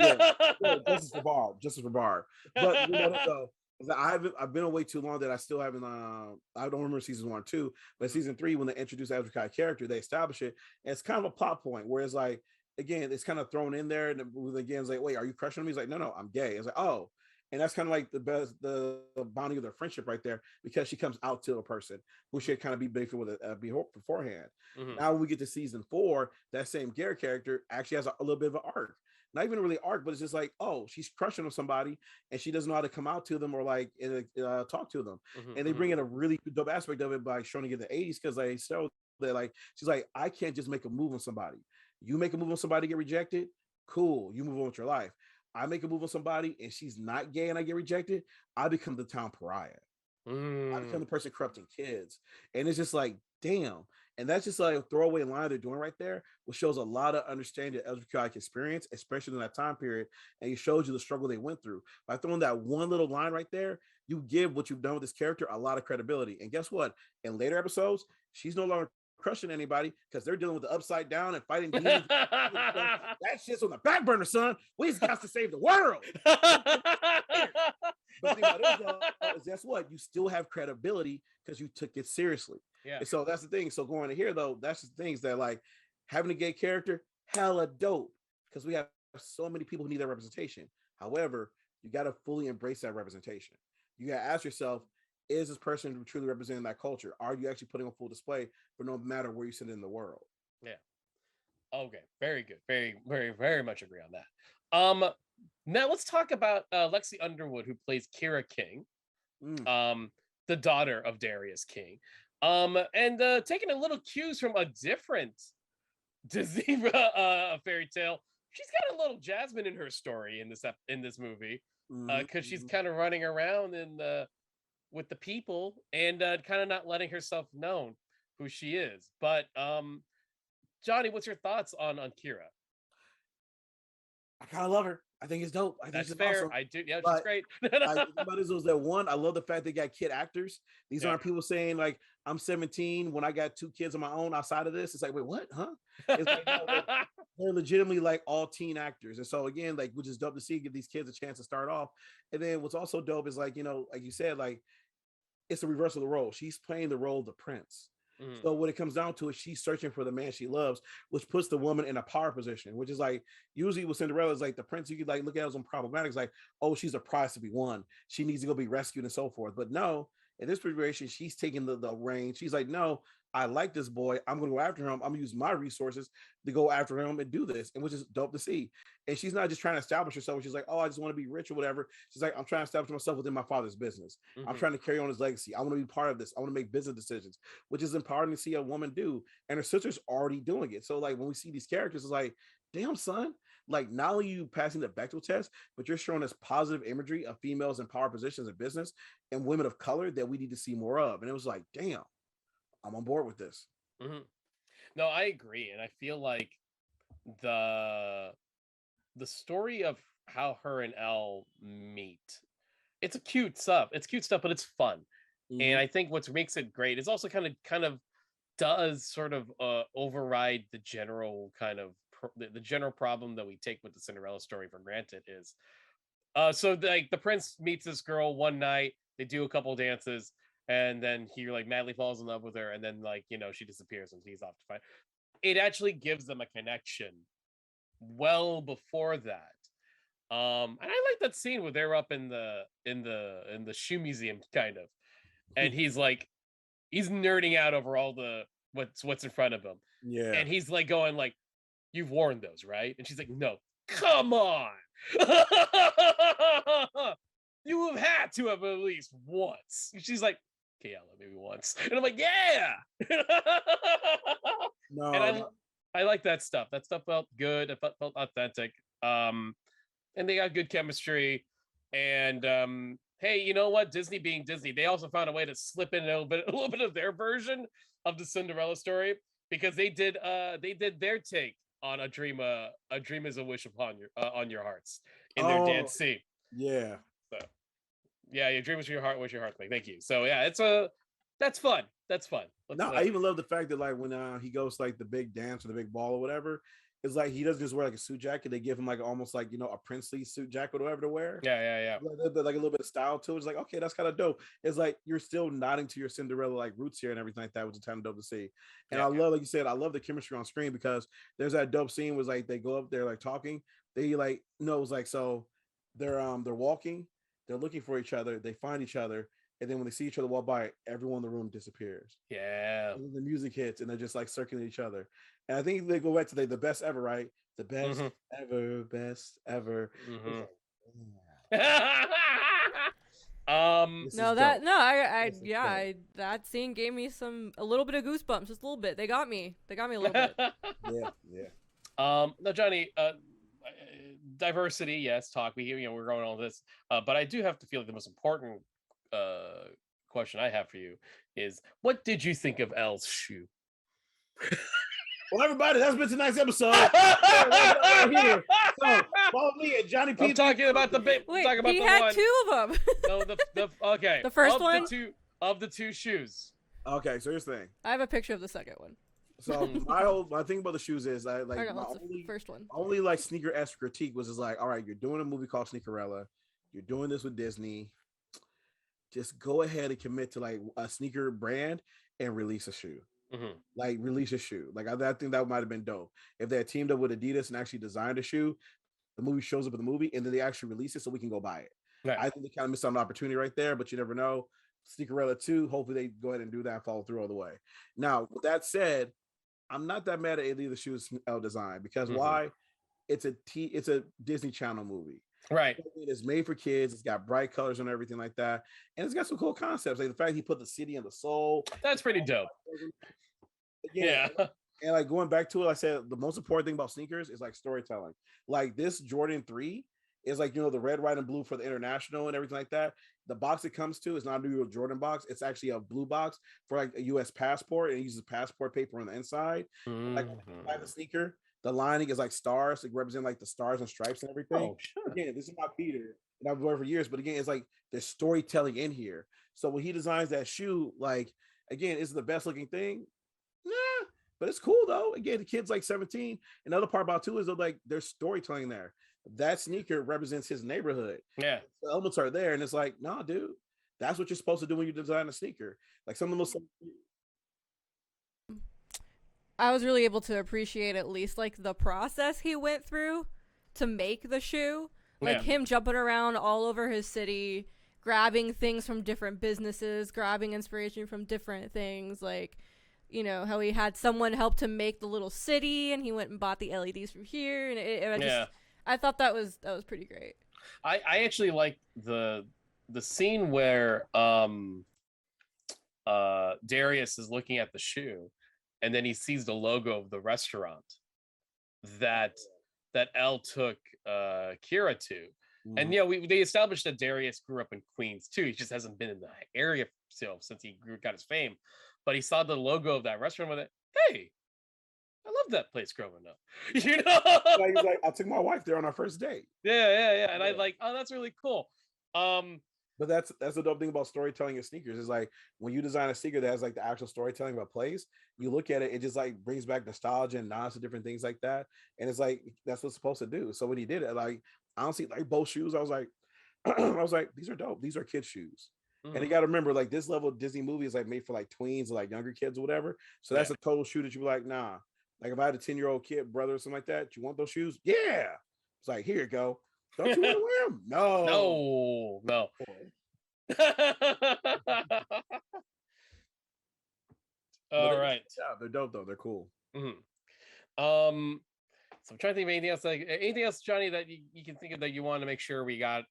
justice for Barb. Justice for Barb. But you know, though, I've been away too long that I still haven't. I don't remember season 1 or 2, but season 3 when they introduced the LGBTQ character, they establish it. And it's kind of a plot point where it's like, again, it's kind of thrown in there, and again, it's like, wait, are you crushing on me? He's like, no, I'm gay. It's like, oh. And that's kind of like the bonding of their friendship right there, because she comes out to a person who should kind of be beefing with beforehand. Now when we get to season 4, that same Gary character actually has a little bit of an arc. Not even really arc, but it's just like, oh, she's crushing on somebody and she doesn't know how to come out to them or like talk to them. And they bring in a really dope aspect of it by showing it in the 80s, because they show that like she's like, I can't just make a move on somebody. You make a move on somebody, get rejected, cool, you move on with your life. I make a move on somebody and she's not gay and I get rejected, I become the town pariah. I become the person corrupting kids. And it's just like, damn. And that's just like a throwaway line they're doing right there, which shows a lot of understanding of LGBTQ experience, especially in that time period. And it shows you the struggle they went through. By throwing that one little line right there, you give what you've done with this character a lot of credibility. And guess what? In later episodes, she's no longer crushing anybody because they're dealing with the upside down and fighting demons. That shit's on the back burner, son. We just got to save the world. But the thing about it is, guess what? You still have credibility because you took it seriously. Yeah. And so that's the thing. So going to here though, that's the things that like having a gay character, hella dope, because we have so many people who need that representation. However, you got to fully embrace that representation. You got to ask yourself, is this person truly representing that culture? Are you actually putting on full display for no matter where you sit in the world? Yeah. Okay. Very good. Very, very, very much agree on that. Now let's talk about Lexi Underwood, who plays Kira King, the daughter of Darius King, and taking a little cues from a different Disney fairy tale. She's got a little Jasmine in her story in this movie, because she's kind of running around with the people and kind of not letting herself known who she is. But Johnny, what's your thoughts on Kira? I kind of love her. I think it's dope. I think That's she's fair. awesome. I do. Yeah, she's great. I love the fact they got kid actors. These aren't people saying like, I'm 17 when I got 2 kids of my own outside of this. It's like, wait, what? Huh? It's like, no, they're legitimately like all teen actors. And so again, like, which is dope to see, give these kids a chance to start off. And then what's also dope is like, you know, like you said, like it's a reversal of the role. She's playing the role of the prince. So when it comes down to it, she's searching for the man she loves, which puts the woman in a power position, which is like usually with Cinderella is like the prince, you could like look at it as problematic. It's like, oh, she's a prize to be won. She needs to go be rescued and so forth. But no, in this situation, she's taking the reign. She's like, no, I like this boy. I'm going to go after him. I'm going to use my resources to go after him and do this, and which is dope to see. And she's not just trying to establish herself. She's like, oh, I just want to be rich or whatever. She's like, I'm trying to establish myself within my father's business. I'm trying to carry on his legacy. I want to be part of this. I want to make business decisions, which is empowering to see a woman do. And her sister's already doing it. So like when we see these characters, it's like, damn, son, like not only you passing the Bechdel test, but you're showing us positive imagery of females in power positions in business and women of color that we need to see more of. And it was like, damn, I'm on board with this. No, I agree. And I feel like the story of how her and Elle meet, it's cute stuff, but it's fun. And I think what makes it great is also kind of does sort of override the general kind of the general problem that we take with the Cinderella story for granted is so like the prince meets this girl one night, they do a couple dances, and then he like madly falls in love with her, and then like, you know, she disappears and he's off to fight. It actually gives them a connection well before that. And I like that scene where they're up in the shoe museum kind of, and he's nerding out over all the what's in front of him. Yeah. And he's like going like, you've worn those, right? And she's like, no, come on. You have had to have at least once. And she's like, okay, yeah, maybe once. And I'm like, yeah. No, and I like that stuff. That stuff felt good. It felt authentic. And they got good chemistry. And hey, you know what? Disney being Disney, they also found a way to slip in a little bit of their version of the Cinderella story, because they did their take on a dream is a wish upon your on your hearts in their dance scene. Yeah. So yeah, your dream is your heart, wish your heart make. Thank you. So yeah, that's fun. That's fun. I even love the fact that like when he goes to, like the big dance or the big ball or whatever, it's like he doesn't just wear like a suit jacket. They give him like almost like, you know, a princely suit jacket or whatever to wear. Yeah. Like a little bit of style to it. It's like, okay, that's kind of dope. It's like you're still nodding to your Cinderella like roots here and everything like that, which is kind of dope to see. And I love, like you said, I love the chemistry on screen, because there's that dope scene was like they go up there like talking. They like it's like, so they're walking, they're looking for each other, they find each other. And then when they see each other walk by, everyone in the room disappears. Yeah. And the music hits, and they're just like circling each other. And I think they go back to the best ever, right? The best ever, best ever. That scene gave me a little bit of goosebumps, just a little bit. They got me a little bit. Yeah. No, Johnny, diversity, yes, talk. We're going on this, but I do have to feel like the most important question I have for you is, what did you think of Elle's shoe? Well, everybody, that's been tonight's episode. So follow me at Johnny P. I'm talking about the big. Wait, talking about he the had one. 2 of them. No, okay. The first one of the two shoes. Okay, so here's the thing. I have a picture of the second one. So my thing about the shoes is I like the first one. Only like sneaker-esque critique was just like, all right, you're doing a movie called Sneakerella, you're doing this with Disney. Just go ahead and commit to like a sneaker brand and release a shoe. Like release a shoe. Like I think that might have been dope if they had teamed up with Adidas and actually designed a shoe. The movie shows up in the movie, and then they actually release it so we can go buy it. Right. I think they kind of missed out on an opportunity right there, but you never know. Sneakerella 2, hopefully they go ahead and do that and follow through all the way. Now, with that said, I'm not that mad at any of the shoes design, because why? It's a Disney Channel movie. Right. It's made for kids. It's got bright colors and everything like that. And it's got some cool concepts. Like the fact he put the city and the soul. That's pretty dope. Yeah. And like going back to it, I said the most important thing about sneakers is like storytelling. Like this Jordan 3 is like, the red, white, and blue for the international and everything like that. The box it comes to is not a New York Jordan box. It's actually a blue box for like a US passport, and it uses passport paper on the inside. Like the sneaker, the lining is like stars, like represent like the stars and stripes and everything. Oh, sure. Again, this is not Peter, and I've worked for years, but again, it's like there's storytelling in here. So when he designs that shoe, like again, is it the best looking thing? Nah, but it's cool though. Again, the kid's like 17. Another part about too is that like there's storytelling there. That sneaker represents his neighborhood. Yeah, the elements are there, and it's like, nah, dude, that's what you're supposed to do when you design a sneaker. Like some of the most. I was really able to appreciate at least like the process he went through to make the shoe. Like him jumping around all over his city, grabbing things from different businesses, grabbing inspiration from different things. Like, how he had someone help to make the little city, and he went and bought the LEDs from here. And I thought that was pretty great. I actually like the scene where Darius is looking at the shoe, and then he sees the logo of the restaurant that Elle took Kira to. And they established that Darius grew up in Queens too. He just hasn't been in the area since he got his fame. But he saw the logo of that restaurant with it. Hey, I love that place growing up. He's like, I took my wife there on our first date. Yeah. And I like, oh, that's really cool. But that's the dope thing about storytelling in sneakers is like when you design a sneaker that has like the actual storytelling of a place, you look at it, it just like brings back nostalgia and nods to different things like that. And it's like that's what's supposed to do. So when he did it, like I don't see like both shoes. I was like, these are dope. These are kids' shoes. And you got to remember, like this level of Disney movie is like made for like tweens or like younger kids or whatever. So that's a total shoe that you be like, nah. Like if I had a 10-year-old kid, brother, or something like that, you want those shoes? Yeah. It's like, here you go. Don't you want to wear them? No. All right. Yeah, they're dope though. They're cool. So I'm trying to think of anything else, Johnny, that you can think of that you want to make sure we got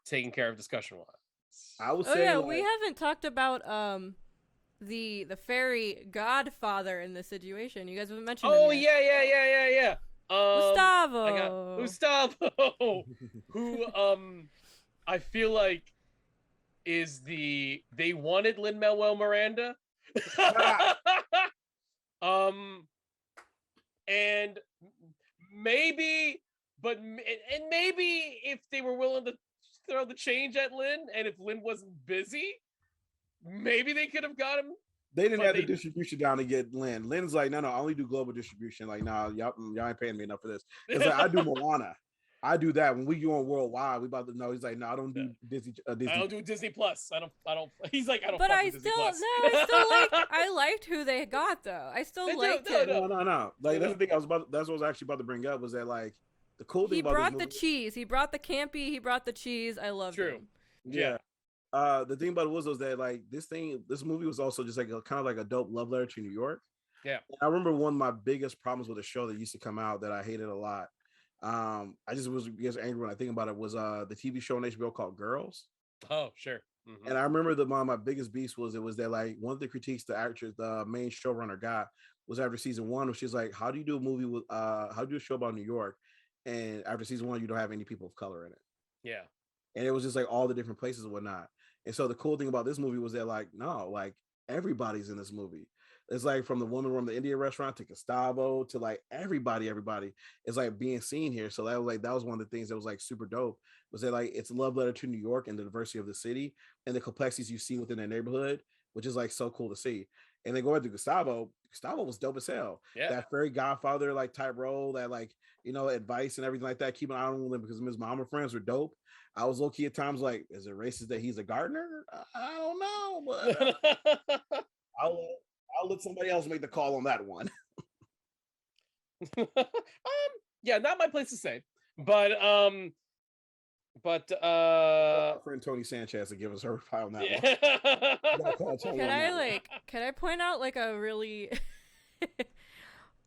taken care of discussion wise. I would say. We haven't talked about the fairy godfather in this situation. You guys haven't mentioned Oh him yet. yeah. Gustavo. I got Gustavo, who I feel like is they wanted Lin-Manuel Miranda. And maybe, and maybe if they were willing to throw the change at Lin, and if Lin wasn't busy, maybe they could have got him. They didn't have the distribution down to get Lin. Lin's like, no, I only do global distribution. Like, nah, y'all ain't paying me enough for this. It's like, I do Moana. I do that. When we go on worldwide, we about to know. He's like, no, I don't do Disney. I don't do Disney Plus. I don't. He's like, I don't. But I still I liked who they got though. I still liked it. No. Like that's the thing. That's what I was actually about to bring up was that like the cool thing about brought the cheese. He brought the campy. He brought the cheese. I loved him. Yeah. The thing about it was that like this movie was also just like kind of like a dope love letter to New York. Yeah. And I remember one of my biggest problems with a show that used to come out that I hated a lot. I just angry when I think about it was the TV show on HBO called Girls. Oh, sure. Mm-hmm. And I remember one of my biggest beefs was that like one of the critiques the actress, the main showrunner got was after season 1, where she's like, how do you do a movie with how do you do a show about New York? And after season 1, you don't have any people of color in it. Yeah. And it was just like all the different places and whatnot. And so the cool thing about this movie was that like, no, like everybody's in this movie. It's like from the woman from the Indian restaurant to Gustavo to like everybody is like being seen here. So that was one of the things that was like super dope was that like it's a love letter to New York and the diversity of the city and the complexities you see within their neighborhood, which is like so cool to see. And then going to Gustavo was dope as hell. Yeah. That very Godfather like type role, that like, you know, advice and everything like that. Keep an eye on them because Ms. Mama friends were dope. I was low key at times like, is it racist that he's a gardener? I don't know, but I'll let somebody else make the call on that one. Yeah, not my place to say, but our friend Tony Sanchez to give us her reply on that one. Can I point out like a really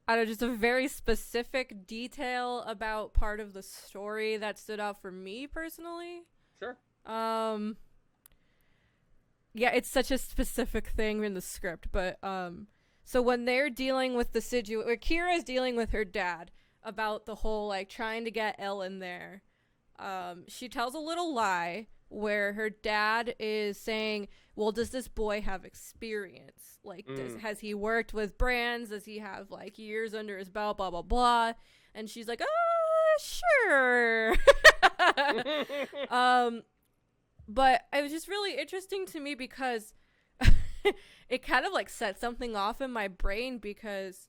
I don't know, just a very specific detail about part of the story that stood out for me personally? Sure. Yeah, it's such a specific thing in the script, but so when they're dealing with the situation, or Kira's dealing with her dad about the whole like trying to get Ellen there, she tells a little lie where her dad is saying, well, does this boy have experience? Like, has he worked with brands? Does he have like years under his belt? Blah blah blah. And she's like, sure. But it was just really interesting to me because it kind of like set something off in my brain, because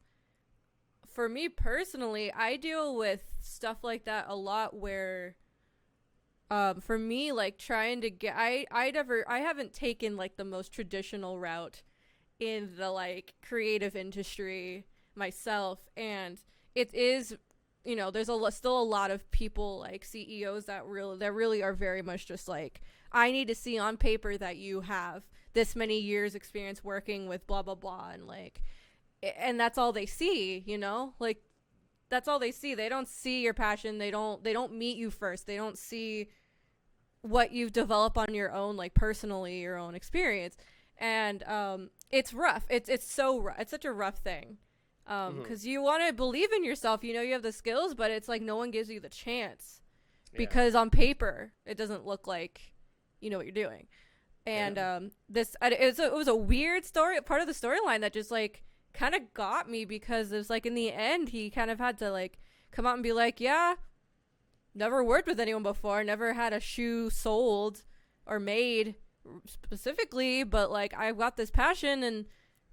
for me personally, I deal with stuff like that a lot where for me, like trying to get I haven't taken like the most traditional route in the like creative industry myself, and it is, you know, there's still a lot of people like CEOs that really are very much just like, I need to see on paper that you have this many years experience working with blah blah blah, and like, and that's all they see, you know, like that's all they see. They don't see your passion. They don't meet you first. They don't see what you've developed on your own, like personally, your own experience. And it's rough. It's so rough. It's such a rough thing. Because you want to believe in yourself, you know, you have the skills, but it's like no one gives you the chance because on paper it doesn't look like you know what you're doing. And it was a weird story, part of the storyline that just like kind of got me, because it was like in the end he kind of had to like come out and be like, yeah, never worked with anyone before, never had a shoe sold or made specifically, but like I got this passion, and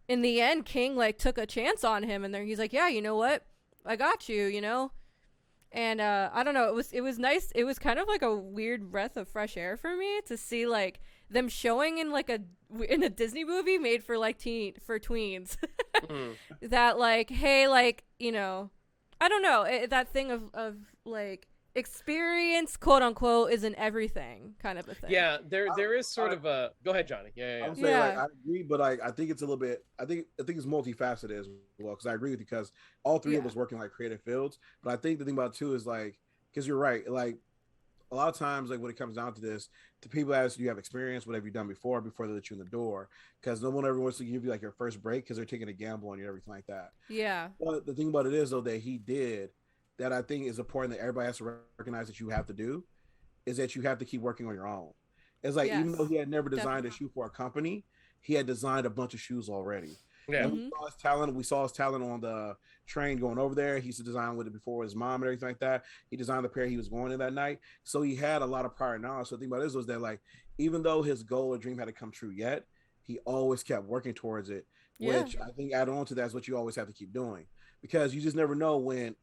in the end King like took a chance on him, and then he's like, yeah, you know what, I got you, you know. And I don't know, it was nice. It was kind of like a weird breath of fresh air for me to see like them showing in like in a Disney movie made for like tweens that like, hey, like, you know, I don't know, that thing of like experience, quote unquote, isn't everything kind of a thing. Yeah, there is sort of a, go ahead, Johnny. Yeah. I would say like I agree, but like I think it's a little bit, I think it's multifaceted as well, because I agree with you, because all three of us work in like creative fields. But I think the thing about it too is like, because you're right, like a lot of times, like when it comes down to this, the people ask, "Do you have experience? What have you done before?" Before they let you in the door, because no one ever wants to give you like your first break because they're taking a gamble on you and everything like that. Yeah. But the thing about it is though that he did that I think is important that everybody has to recognize that you have to do is that you have to keep working on your own. It's like Yes. even though he had never designed Definitely. a shoe for a company, he had designed a bunch of shoes already. Yeah. And we saw his talent. We saw his talent on the train going over there. He used to design with it before his mom and everything like that. He designed the pair he was going in that night. So he had a lot of prior knowledge. So the thing about this was that like even though his goal or dream hadn't come true yet, he always kept working towards it. Yeah. Which I think added on to that is what you always have to keep doing. Because you just never know when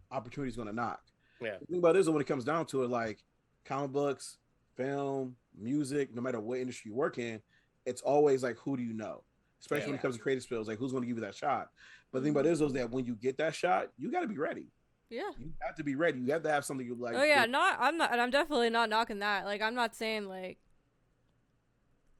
opportunity is gonna knock. Yeah. The thing about this is when it comes down to it, like comic books, film, music, no matter what industry you work in, it's always like who do you know? Especially when it comes to creative skills, like who's going to give you that shot. But the thing about it is that when you get that shot, you got to be ready. Yeah. You have to be ready. You have to have something you like. Oh yeah, I'm definitely not knocking that. Like I'm not saying like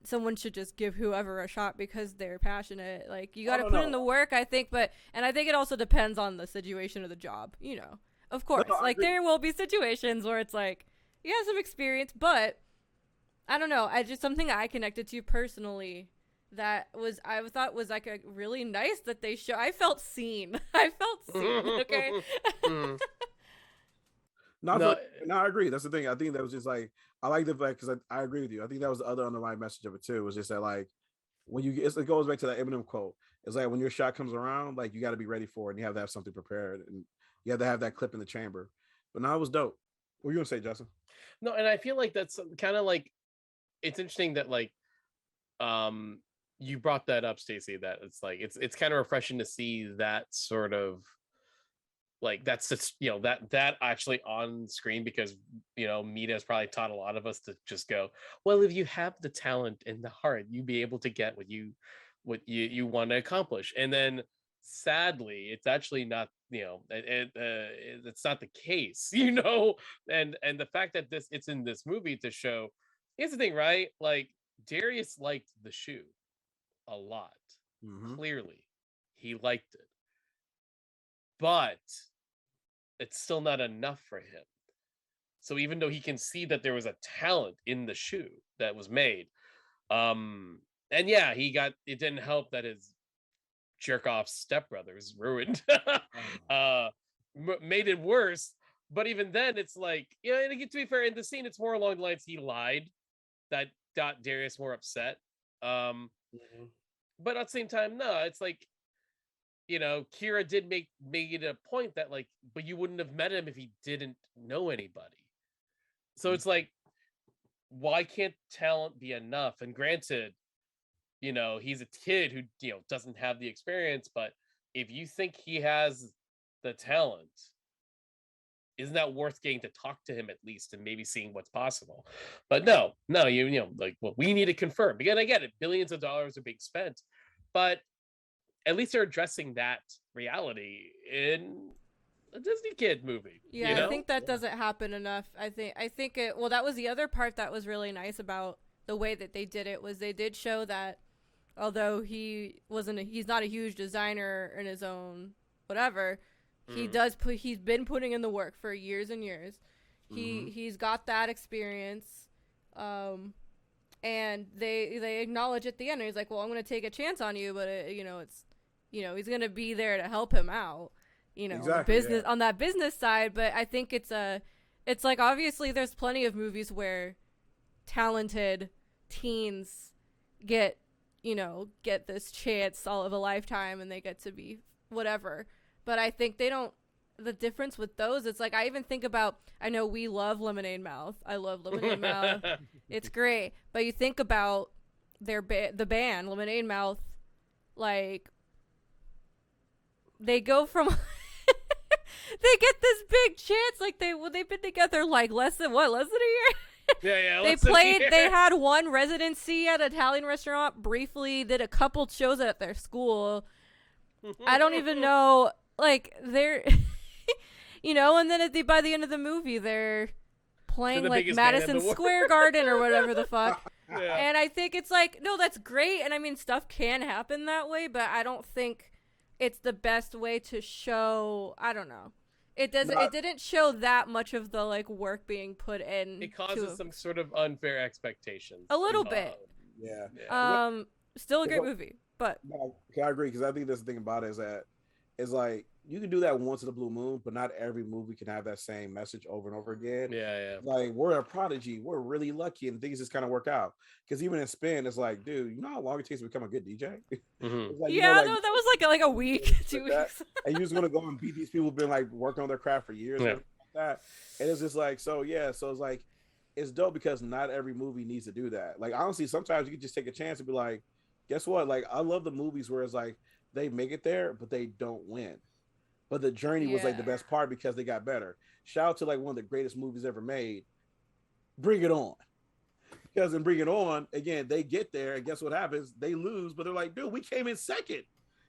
someone should just give whoever a shot because they're passionate. Like you got to put in the work, I think, and I think it also depends on the situation of the job, you know. Of course. Like there will be situations where it's like you have some experience, but I don't know, I just something I connected to personally that was I thought was like a really nice that they show. I felt seen. I felt seen. Okay. No, I agree. That's the thing. I think that was just like I like the fact because I agree with you. I think that was the other underlying message of it too. Was just that like when you get, it goes back to that Eminem quote. It's like when your shot comes around, like you got to be ready for it, and you have to have something prepared, and you have to have that clip in the chamber. But now it was dope. What were you gonna say, Justin? No, and I feel like that's kind of like it's interesting that like you brought that up, Stacy, that it's like it's kind of refreshing to see that sort of like that's just that actually on screen because media has probably taught a lot of us to just go, well, if you have the talent and the heart, you be able to get what you want to accomplish. And then sadly it's actually not, it's not the case, and the fact that it's in this movie to show, here's the thing, right? Like Darius liked the shoe a lot. Clearly he liked it, but it's still not enough for him. So even though he can see that there was a talent in the shoe that was made, and yeah, it didn't help that his jerk off stepbrothers ruined made it worse. But even then it's like, to be fair, in the scene it's more along the lines he lied that got Darius more upset. But at the same time, no, it's like, Kira did make it a point that like, but you wouldn't have met him if he didn't know anybody. So it's like, why can't talent be enough? And granted, he's a kid who, doesn't have the experience, but if you think he has the talent, isn't that worth getting to talk to him at least and maybe seeing what's possible? But no, like, well, we need to confirm. Again, I get it. Billions of dollars are being spent, but at least they're addressing that reality in a Disney kid movie. Yeah, I think that doesn't happen enough. I think it, well, that was the other part that was really nice about the way that they did it, was they did show that although he's not a huge designer in his own whatever, he's been putting in the work for years and years. He's got that experience. And they acknowledge at the end, he's like, well, I'm going to take a chance on you, but he's going to be there to help him out, exactly, on that business side. But I think it's like, obviously there's plenty of movies where talented teens get this chance all of a lifetime and they get to be whatever. But I think the difference with those, it's like, I even think about, I know we love Lemonade Mouth. I love Lemonade Mouth. It's great. But you think about the band, Lemonade Mouth, like, they go from, they get this big chance, like, they've been together, like, less than a year? Yeah. They had one residency at an Italian restaurant, briefly did a couple shows at their school. I don't even know, like, they're, and then by the end of the movie, they're playing like Madison Square Garden or whatever the fuck. Yeah. And I think it's like, no, that's great. And I mean, stuff can happen that way, but I don't think it's the best way to show, I don't know. It doesn't. It didn't show that much of the like work being put in. It causes some sort of unfair expectations. A little bit. Yeah. Still a great movie, but I agree, because I think that's the thing about it is that it's like you can do that once in a blue moon, but not every movie can have that same message over and over again. Yeah. Like, we're a prodigy, we're really lucky, and things just kind of work out. Because even in Spin, it's like, dude, you know how long it takes to become a good DJ? Mm-hmm. Like, yeah, no, that was like a week, 2 weeks. And you just want to go and beat these people who've been like working on their craft for years, and like that. And it's just like, so it's like, it's dope because not every movie needs to do that. Like, honestly, sometimes you can just take a chance and be like, guess what? Like, I love the movies where it's like they make it there, but they don't win. But the journey was like the best part because they got better. Shout out to like one of the greatest movies ever made, Bring It On. Because in Bring It On, again, they get there and guess what happens? They lose, but they're like, dude, we came in second.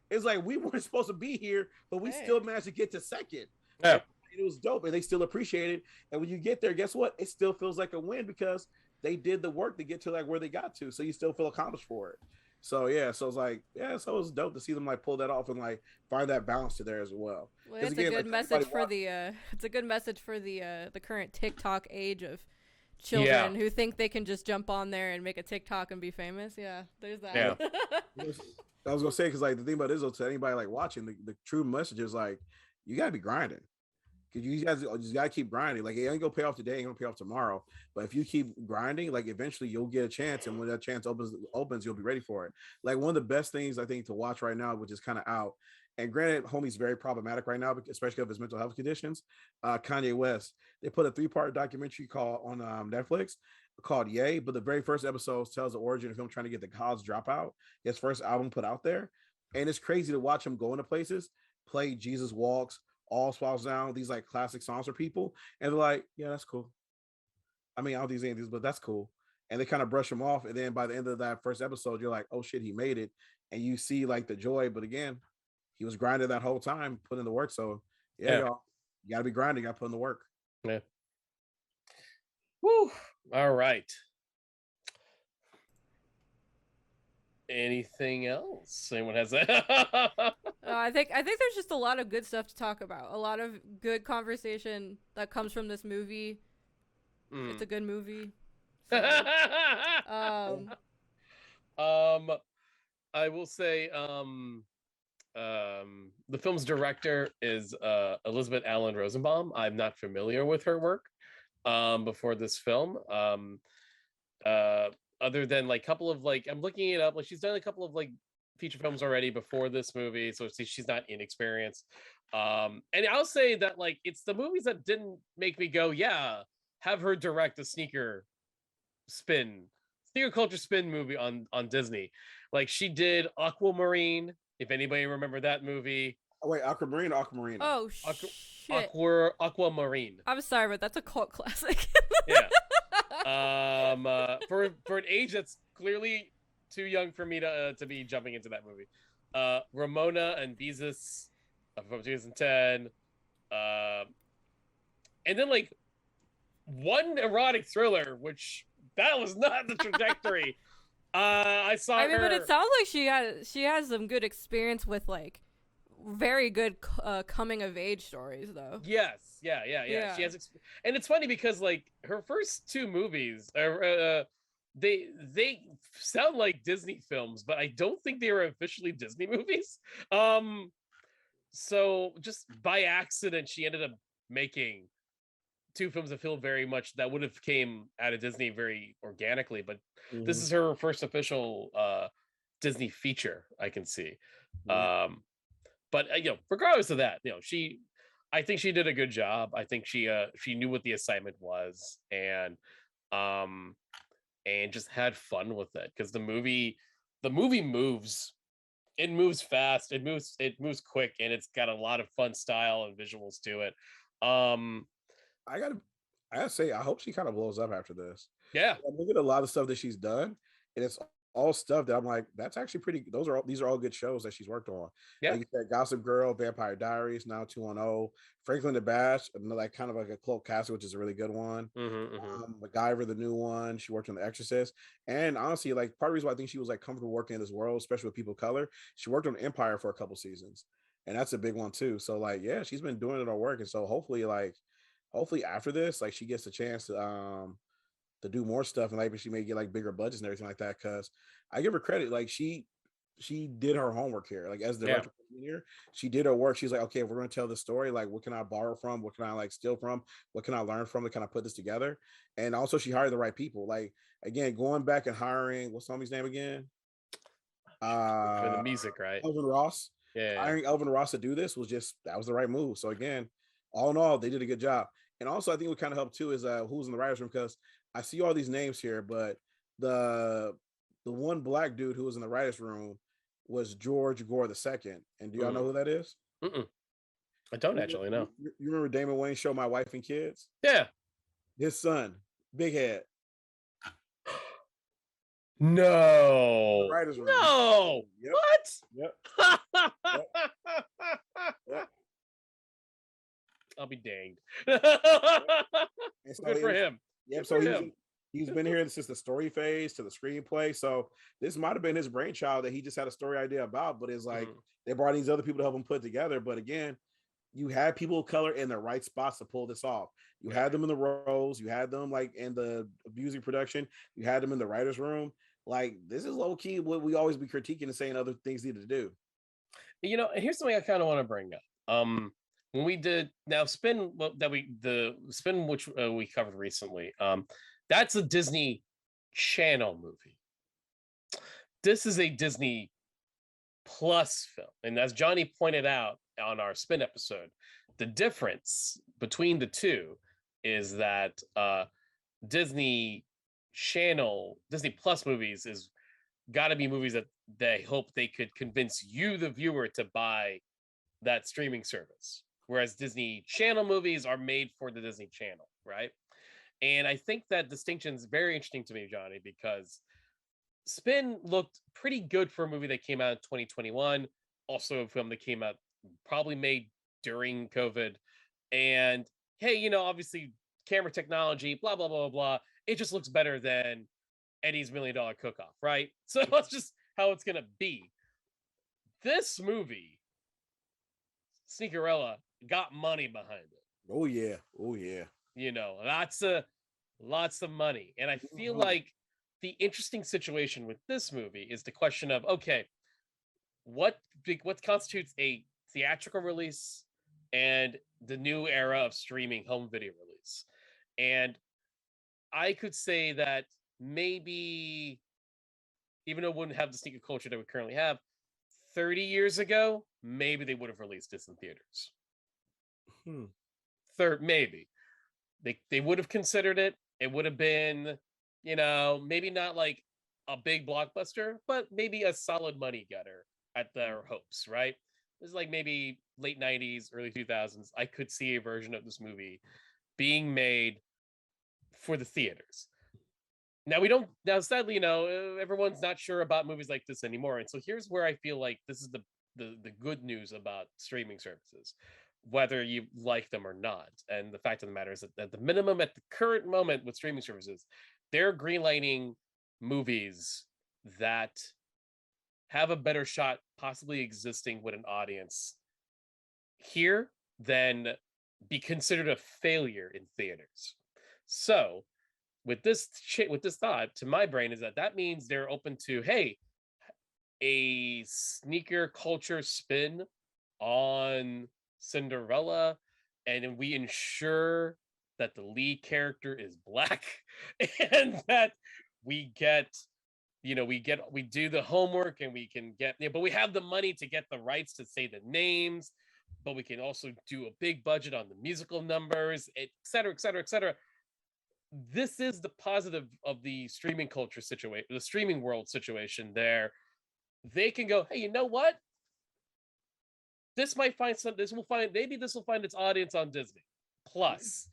It's like we weren't supposed to be here, but we still managed to get to second. Yeah. And it was dope, and they still appreciate it. And when you get there, guess what? It still feels like a win because they did the work to get to like where they got to. So you still feel accomplished for it. So it's like, so it was dope to see them like pull that off and like find that balance to there as well. Well, it's a good message for the it's a good message for the current TikTok age of children who think they can just jump on there and make a TikTok and be famous. Yeah, there's that. Yeah. I was gonna say, because like the thing about this, to anybody like watching, the true message is like, you gotta be grinding. Because you guys just gotta keep grinding. Like, it ain't gonna pay off today, ain't gonna pay off tomorrow. But if you keep grinding, like, eventually you'll get a chance, and when that chance opens, you'll be ready for it. Like, one of the best things I think to watch right now, which is kind of out, and granted, homie's very problematic right now, especially of his mental health conditions. Kanye West, they put a 3-part documentary called on Netflix called Yay. But the very first episode tells the origin of him trying to get the college dropout, his first album put out there, and it's crazy to watch him go into places, play Jesus Walks, All Falls Down, these like classic songs for people, and they're like, yeah, that's cool. I mean, I don't think anything, but that's cool. And they kind of brush him off, and then by the end of that first episode, you're like, oh shit, he made it, and you see like the joy. But again, he was grinding that whole time, putting in the work. So y'all, you gotta be grinding, you gotta put in the work. Yeah. Woo. All right. Anything else? Anyone has that? I think there's just a lot of good stuff to talk about. A lot of good conversation that comes from this movie. It's a good movie. So, I will say the film's director is Elizabeth Allen Rosenbaum. I'm not familiar with her work before this film. Other than like a couple of like, I'm looking it up, like she's done a couple of like feature films already before this movie, so she's not inexperienced. And I'll say that like it's the movies that didn't make me go, yeah, have her direct a sneaker culture spin movie on Disney. Like she did Aquamarine, if anybody remember that movie. Oh, wait, Aquamarine or Aquamarine? Oh shit. Aquamarine. I'm sorry, but that's a cult classic. Yeah. For an age that's clearly too young for me to be jumping into that movie. Ramona and Beezus from 2010. And then like one erotic thriller, which that was not the trajectory. I saw her. But it sounds like she has some good experience with like very good coming of age stories though. Yes, yeah. She has, and it's funny because like her first 2 movies are they sound like Disney films, but I don't think they were officially Disney movies. So just by accident, she ended up making 2 films that feel very much that would have came out of Disney very organically, but this is her first official Disney feature I can see. But regardless of that, I think she did a good job. I think she knew what the assignment was, and just had fun with it, because the movie moves. It moves fast. It moves quick, and it's got a lot of fun style and visuals to it. I gotta say, I hope she kind of blows up after this. Yeah, I'm looking at a lot of stuff that she's done, and it's all stuff that I'm like, that's actually pretty. These are all good shows that she's worked on. Yeah, like you said, Gossip Girl, Vampire Diaries, now 210, Franklin the Bash, like kind of like a cloak castle, which is a really good one. MacGyver, the new one. She worked on The Exorcist, and honestly, like part of the reason why I think she was like comfortable working in this world, especially with people of color, she worked on Empire for a couple seasons. and that's a big one too. So like, yeah, she's been doing it all work, and so hopefully after this, like she gets a chance to do more stuff, and maybe she may get like bigger budgets and everything like that. Because I give her credit, like she did her homework here. Like as the director here, she did her work. She's like, okay, if we're going to tell the story, like what can I borrow from? What can I like steal from? What can I learn from to kind of put this together? And also she hired the right people. Like again, going back and hiring, what's somebody's name again? For the music, right? Elvin Ross. Yeah. Hiring Elvin Ross to do this that was the right move. So again, all in all, they did a good job. And also I think what kind of helped too is who's in the writers room, because I see all these names here, but the one black dude who was in the writers room was George Gore II. And do y'all know who that is? I don't actually know. You remember Damon Wayne's show My Wife and Kids? Yeah. His son, Big Head. No. Writers room. No. Yep. What? Yep. Yep. I'll be danged. So Good for him. Yep. So he's been here since the story phase to the screenplay. So this might have been his brainchild that he just had a story idea about, but it's like they brought these other people to help him put together. But again, you had people of color in the right spots to pull this off. You had them in the roles, you had them like in the music production, you had them in the writers' room. Like this is low key what we always be critiquing and saying other things needed to do. You know, and here's something I kind of want to bring up. When we did now Spin the Spin which we covered recently, that's a Disney Channel movie. This is a Disney Plus film, and as Johnny pointed out on our Spin episode, the difference between the two is that Disney Plus movies is got to be movies that they hope they could convince you, the viewer, to buy that streaming service. Whereas Disney Channel movies are made for the Disney Channel, right? And I think that distinction is very interesting to me, Johnny, because Spin looked pretty good for a movie that came out in 2021. Also a film that came out probably made during COVID. And hey, you know, obviously camera technology, blah, blah, blah, blah, blah. It just looks better than Eddie's $1 Million Cook-Off, right? So that's just how it's going to be. This movie, Sneakerella, got money behind it. Oh yeah. Oh yeah. You know, lots of money. And I feel like the interesting situation with this movie is the question of, okay, what constitutes a theatrical release and the new era of streaming home video release? And I could say that maybe, even though it wouldn't have the sneaker culture that we currently have, 30 years ago, maybe they would have released this in theaters. Maybe. They would have considered it. It would have been, you know, maybe not like a big blockbuster, but maybe a solid money getter at their hopes, right? This is like maybe late 90s, early 2000s. I could see a version of this movie being made for the theaters. Now sadly, you know, everyone's not sure about movies like this anymore. And so here's where I feel like this is the good news about streaming services, whether you like them or not. And the fact of the matter is that at the minimum, at the current moment with streaming services, they're greenlighting movies that have a better shot possibly existing with an audience here than be considered a failure in theaters. So with this thought, to my brain, is that means they're open to, hey, a sneaker culture spin on Cinderella, and we ensure that the lead character is Black, and that we do the homework, and we can get, but we have the money to get the rights to say the names, but we can also do a big budget on the musical numbers, et cetera, et cetera, et cetera. This is the positive of the streaming culture situation, the streaming world situation. There, they can go, hey, you know what? This will find its audience on Disney Plus,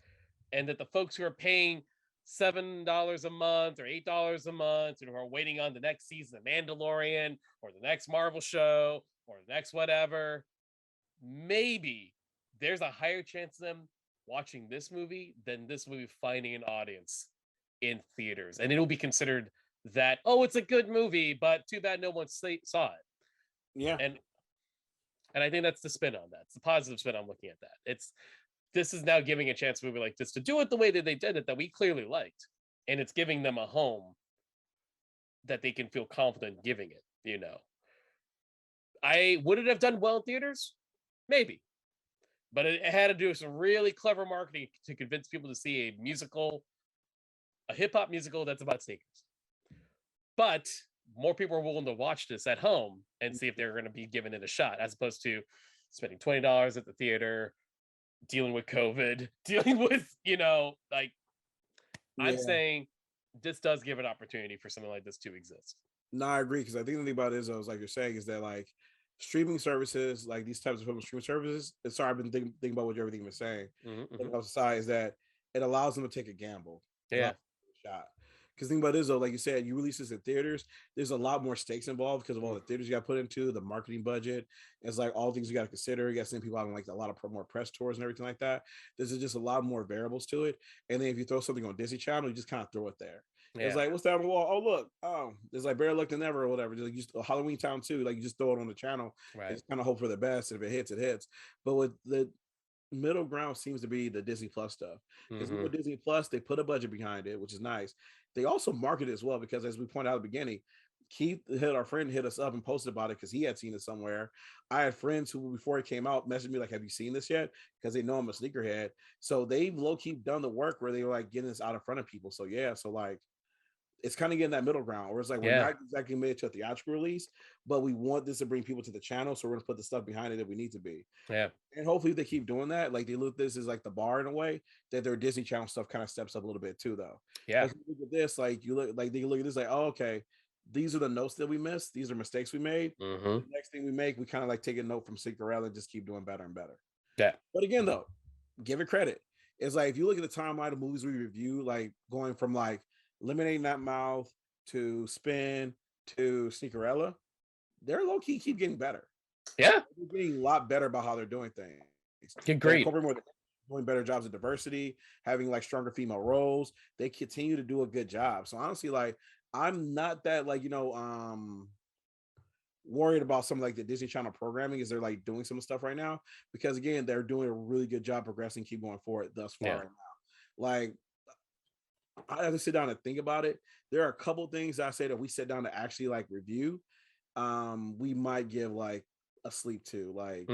and that the folks who are paying $7 a month or $8 a month and who are waiting on the next season of Mandalorian or the next Marvel show or the next whatever, maybe there's a higher chance of them watching this movie than this movie finding an audience in theaters. And it'll be considered that, oh, it's a good movie, but too bad no one saw it. Yeah. And I think that's the spin on that. It's the positive spin on looking at that. This is now giving a chance to a movie like this to do it the way that they did it, that we clearly liked. And it's giving them a home that they can feel confident giving it, you know. Would it have done well in theaters? Maybe. But it had to do some really clever marketing to convince people to see a hip-hop musical that's about sneakers. But more people are willing to watch this at home and see if they're going to be giving it a shot, as opposed to spending $20 at the theater, dealing with COVID, dealing with, you know, like, I'm saying this does give an opportunity for something like this to exist. No, I agree, because I think the thing about it is, like you're saying, is that like streaming services, like these types of film streaming services, and sorry, I've been thinking about what everything you've been saying. Aside is that it allows them to take a gamble. Yeah. Shot. Because think about it is, though, like you said, you release this in theaters, there's a lot more stakes involved because of all the theaters you got put into, the marketing budget. It's like all things you got to consider. You got to send people out on like a lot of more press tours and everything like that. There's just a lot more variables to it. And then if you throw something on Disney Channel, you just kind of throw it there. Yeah. It's like, what's that on the wall? Oh, look. Oh, it's like better luck than ever or whatever. Just like Halloween Town 2, like you just throw it on the channel. Right. It's kind of hope for the best. And if it hits, it hits. But with the middle ground seems to be the Disney Plus stuff. Because with Disney Plus, they put a budget behind it, which is nice. They also market it as well, because as we pointed out at the beginning, Keith, our friend, hit us up and posted about it because he had seen it somewhere. I had friends who, before it came out, messaged me like, have you seen this yet? Because they know I'm a sneakerhead. So they've low-key done the work where they were like getting this out in front of people. So yeah, so like it's kind of getting that middle ground where it's like we're not exactly made to a theatrical release, but we want this to bring people to the channel, so we're gonna put the stuff behind it that we need to be. Yeah. And hopefully they keep doing that. Like they look at this as like the bar in a way that their Disney Channel stuff kind of steps up a little bit too, though. Yeah. Like, look at this, like you look like they look at this like, oh, okay, these are the notes that we missed. These are mistakes we made. The next thing we make, we kind of like take a note from Sneakerella and just keep doing better and better. Yeah. But again, though, give it credit. It's like if you look at the timeline of movies we review, like going from like Eliminating That Mouth to Spin to Sneakerella, they're low key keep getting better. Yeah, they're getting a lot better about how they're doing things. Get great. Doing better jobs of diversity, having like stronger female roles. They continue to do a good job. So honestly, like I'm not that like worried about some like the Disney Channel programming as they're like doing some stuff right now, because again, they're doing a really good job progressing, keep going forward thus far right now. Like I have to sit down and think about it. There are a couple things I say that we sit down to actually like review. We might give like a sleep to, like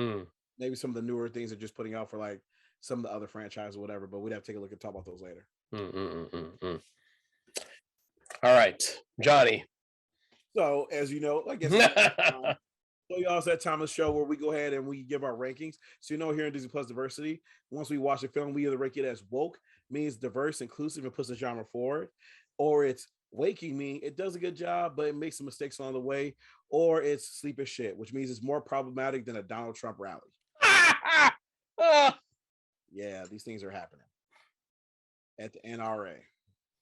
maybe some of the newer things they're just putting out for like some of the other franchises or whatever, but we'd have to take a look and talk about those later. All right, Johnny. So as you know, like so y'all, it's that time of the show where we go ahead and we give our rankings. So here in Disney+Diversity, once we watch a film, we either rank it as woke, means diverse, inclusive, and puts the genre forward, or it's waking, mean it does a good job, but it makes some mistakes along the way, or it's sleep as shit, which means it's more problematic than a Donald Trump rally. Yeah, these things are happening at the NRA.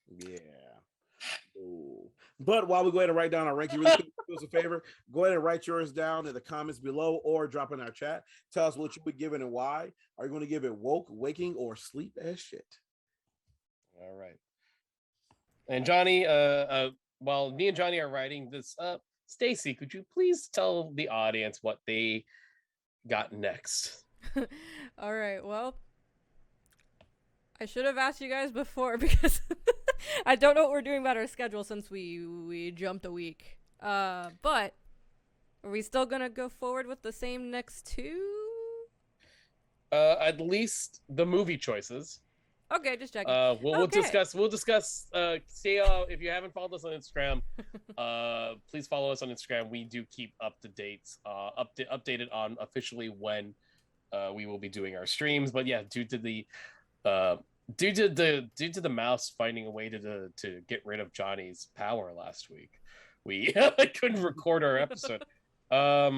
Yeah. Ooh. But while we go ahead and write down our ranking, really quick, do us a favor, go ahead and write yours down in the comments below or drop in our chat. Tell us what you would give it and why. Are you going to give it woke, waking, or sleep as shit? All right. And Johnny, while me and Johnny are writing this up, Stacy, could you please tell the audience what they got next? All right. Well, I should have asked you guys before because I don't know what we're doing about our schedule since we jumped a week. But are we still gonna go forward with the same next two? At least the movie choices. Okay, just checking. We'll discuss. Stay if you haven't followed us on Instagram, please follow us on Instagram. We do keep up to date, updated on officially when we will be doing our streams. But yeah, due to the mouse finding a way to get rid of Johnny's power last week, we couldn't record our episode. But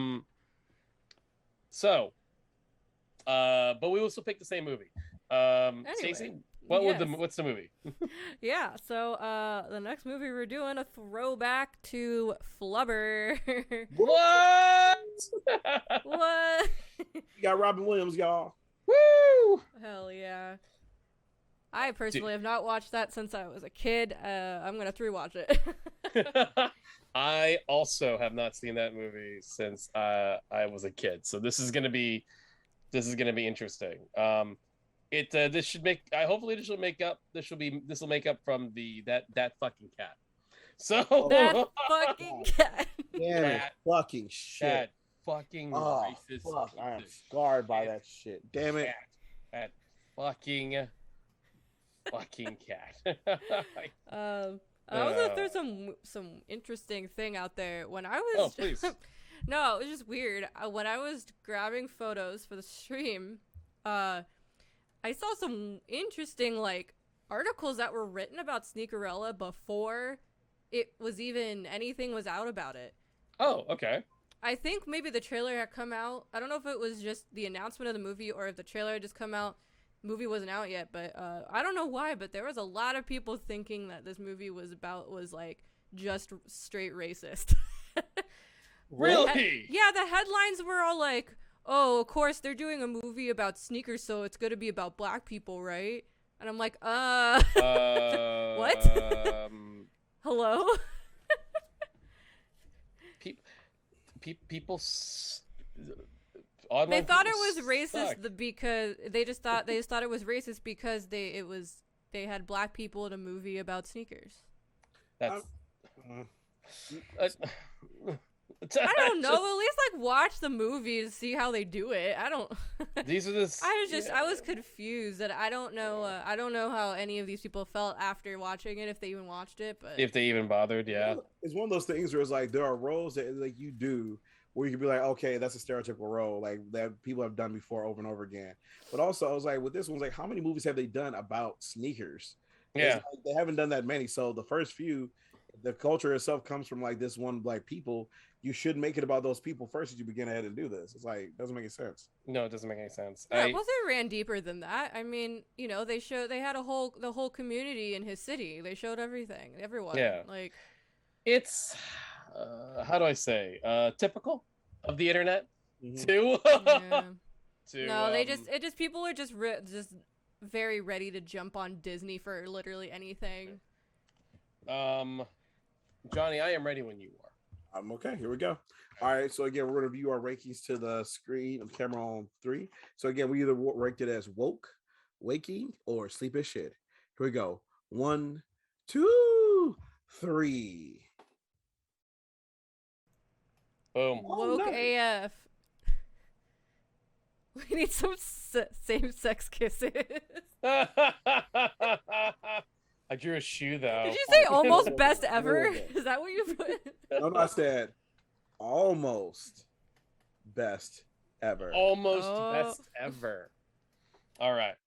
we will still pick the same movie. Anyway, Stacy, what's the movie? Yeah, so the next movie we're doing a throwback to Flubber. What? What? You got Robin Williams, y'all. Woo! Hell yeah. I personally have not watched that since I was a kid. I'm gonna rewatch it. I also have not seen that movie since I was a kid, so this is gonna be interesting. This should make. Hopefully this will make up. This will make up from that fucking cat. So that fucking cat. Damn it, fucking shit. That fucking racist. Fuck, I am scarred by that shit. Damn it. That fucking cat. I was gonna throw some interesting thing out there when I was. Oh, please. No, it was just weird. When I was grabbing photos for the stream, I saw some interesting like articles that were written about Sneakerella before it was even anything was out about it. Oh, okay. I think maybe the trailer had come out. I don't know if it was just the announcement of the movie or if the trailer had just come out. Movie wasn't out yet, but I don't know why, but there was a lot of people thinking that this movie was like just straight racist. Really? Yeah, the headlines were all like, "Oh, of course they're doing a movie about sneakers, so it's going to be about black people, right?" And I'm like, what? Hello? People they thought it was racist because they just thought it was racist because they had black people in a movie about sneakers. That's I don't know. At least like watch the movie to see how they do it. I don't. These are the. I was confused that I don't know. I don't know how any of these people felt after watching it, if they even watched it, but if they even bothered, yeah. It's one of those things where it's like there are roles that like you do where you can be like, okay, that's a stereotypical role like that people have done before over and over again. But also, I was like, with this one, like, how many movies have they done about sneakers? Yeah, like, they haven't done that many. So the first few, the culture itself comes from like this one black people. You should make it about those people first as you begin ahead and do this. It's like doesn't make any sense. No, it doesn't make any sense. Yeah, plus it ran deeper than that. I mean, you know, they had the whole community in his city. They showed everything, everyone. Yeah, like it's how do I say typical of the internet too. Yeah. To, no, people are just very ready to jump on Disney for literally anything. Johnny, I am ready when you are. I'm okay. Here we go. All right. So again, we're going to view our rankings to the screen of camera on 3. So again, we either ranked it as woke, waking, or sleep as shit. Here we go. 1, 2, 3. Boom. Woke AF. We need some same-sex kisses. I drew a shoe though. Did you say almost best ever? Is that what you put? No, I said almost best ever. Almost best ever. All right.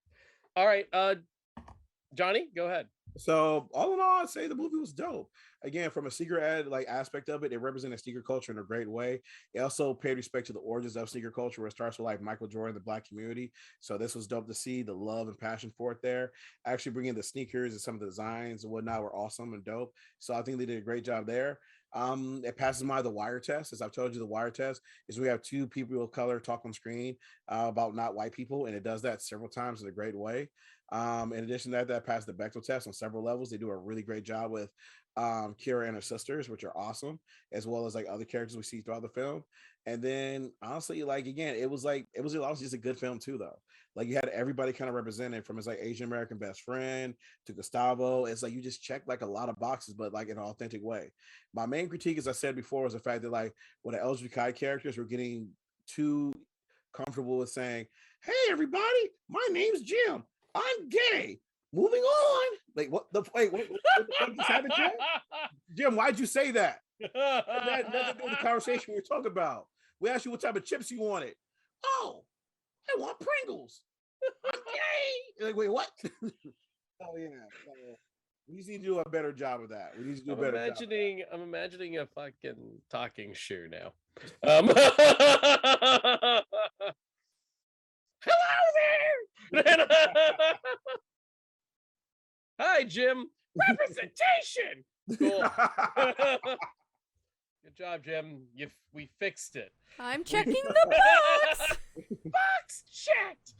Johnny, go ahead. So all in all, I'd say the movie was dope. Again, from a sneaker ad like aspect of it, it represented sneaker culture in a great way. It also paid respect to the origins of sneaker culture, where it starts with like Michael Jordan, the black community. So this was dope to see the love and passion for it there. Actually bringing the sneakers and some of the designs and whatnot were awesome and dope. So I think they did a great job there. It passes by the wire test. As I've told you, the wire test is we have 2 people of color talk on screen about not white people, and it does that several times in a great way. In addition to that passed the Bechdel test on several levels. They do a really great job with Kira and her sisters, which are awesome, as well as like other characters we see throughout the film. And then honestly, like again, it was just a good film too, though. Like you had everybody kind of represented, from his like Asian American best friend to Gustavo. It's like you just checked like a lot of boxes, but like in an authentic way. My main critique, as I said before, was the fact that like when the LGBTQ characters were getting too comfortable with saying, "Hey everybody, my name's Jim. I'm gay. Moving on." Like what the fuck just happened, Jim? Jim, why'd you say that? That nothing to do with the conversation we were talking about. We asked you what type of chips you wanted. Oh, I want Pringles. I'm gay. You're like, wait, what? Oh yeah. We just need to do a better job of that. We need to do a better job. I'm imagining a fucking talking shoe now. Hello there. Hi, Jim. Representation. Cool. Good job, Jim. We fixed it. I'm checking the box. Box checked.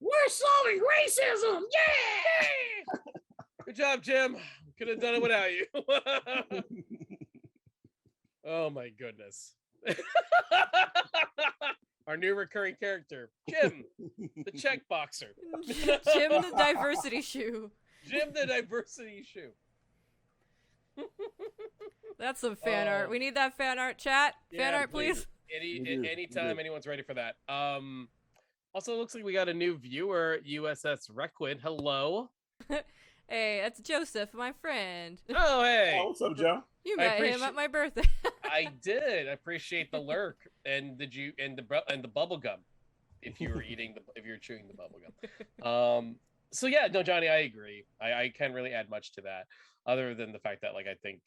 We're so Destroying racism! Yeah! Good job, Jim. Could have done it without you. Oh my goodness. Our new recurring character, Jim, the check boxer. Jim the diversity shoe. Jim the diversity shoe. That's some fan art. We need that fan art, chat. Fan art, please. Anytime anyone's ready for that. Also, it looks like we got a new viewer, USS Requid. Hello. Hey, that's Joseph, my friend. Oh, hey. Oh, what's up, Joe? You met him at my birthday. I did. I appreciate the lurk and the bubble gum. If you were chewing the bubble gum. So yeah, no, Johnny, I agree. I can't really add much to that, other than the fact that, like, I think,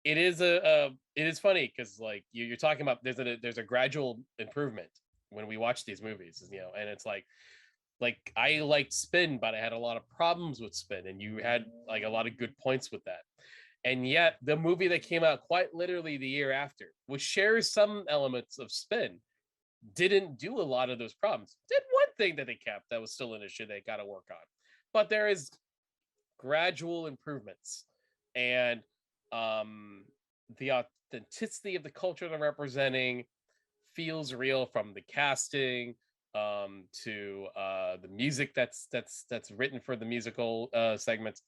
it is funny because, like, you're talking about there's a gradual improvement when we watch these movies, and it's like I liked Spin, but I had a lot of problems with Spin, and you had like a lot of good points with that. And yet the movie that came out quite literally the year after, which shares some elements of Spin, didn't do a lot of those problems. Did one thing that they kept that was still an issue they got to work on. But there is gradual improvements, and the authenticity of the culture they're representing feels real, from the casting to the music that's written for the musical segments,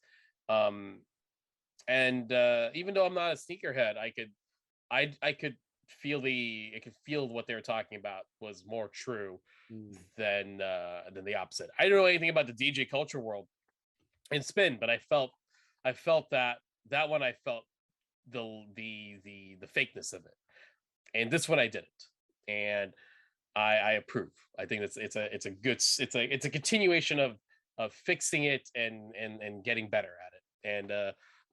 and even though I'm not a sneakerhead, I could feel what they were talking about was more true than the opposite. I don't know anything about the DJ culture world in Spin, but I felt that one, I felt the fakeness of it, and this one I didn't, and I approve. I think it's a continuation of fixing it and getting better at it. And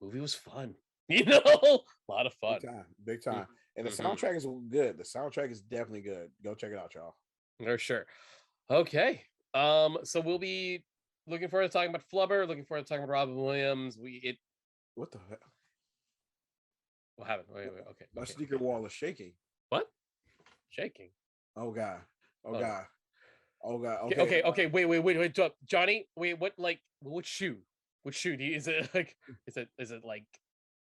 movie was fun, a lot of fun, big time. And the soundtrack is good. The soundtrack is definitely good. Go check it out, y'all. For sure. Okay. So we'll be looking forward to talking about Flubber. Looking forward to talking about Robin Williams. What the heck? What happened? Wait. Okay. My sneaker wall is shaking. What? Shaking. Oh God. Okay. Wait. Johnny, wait. What shoe? What shoe? Is it like?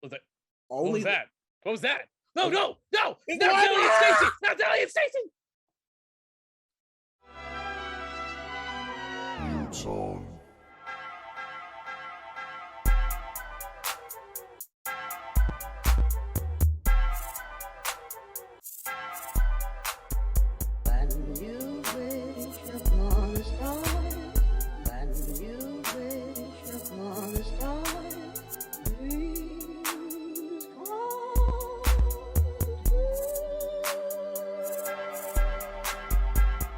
Was it? Only what was that? No! It's Not Nelly and Stacy! Not Nelly and Stacy!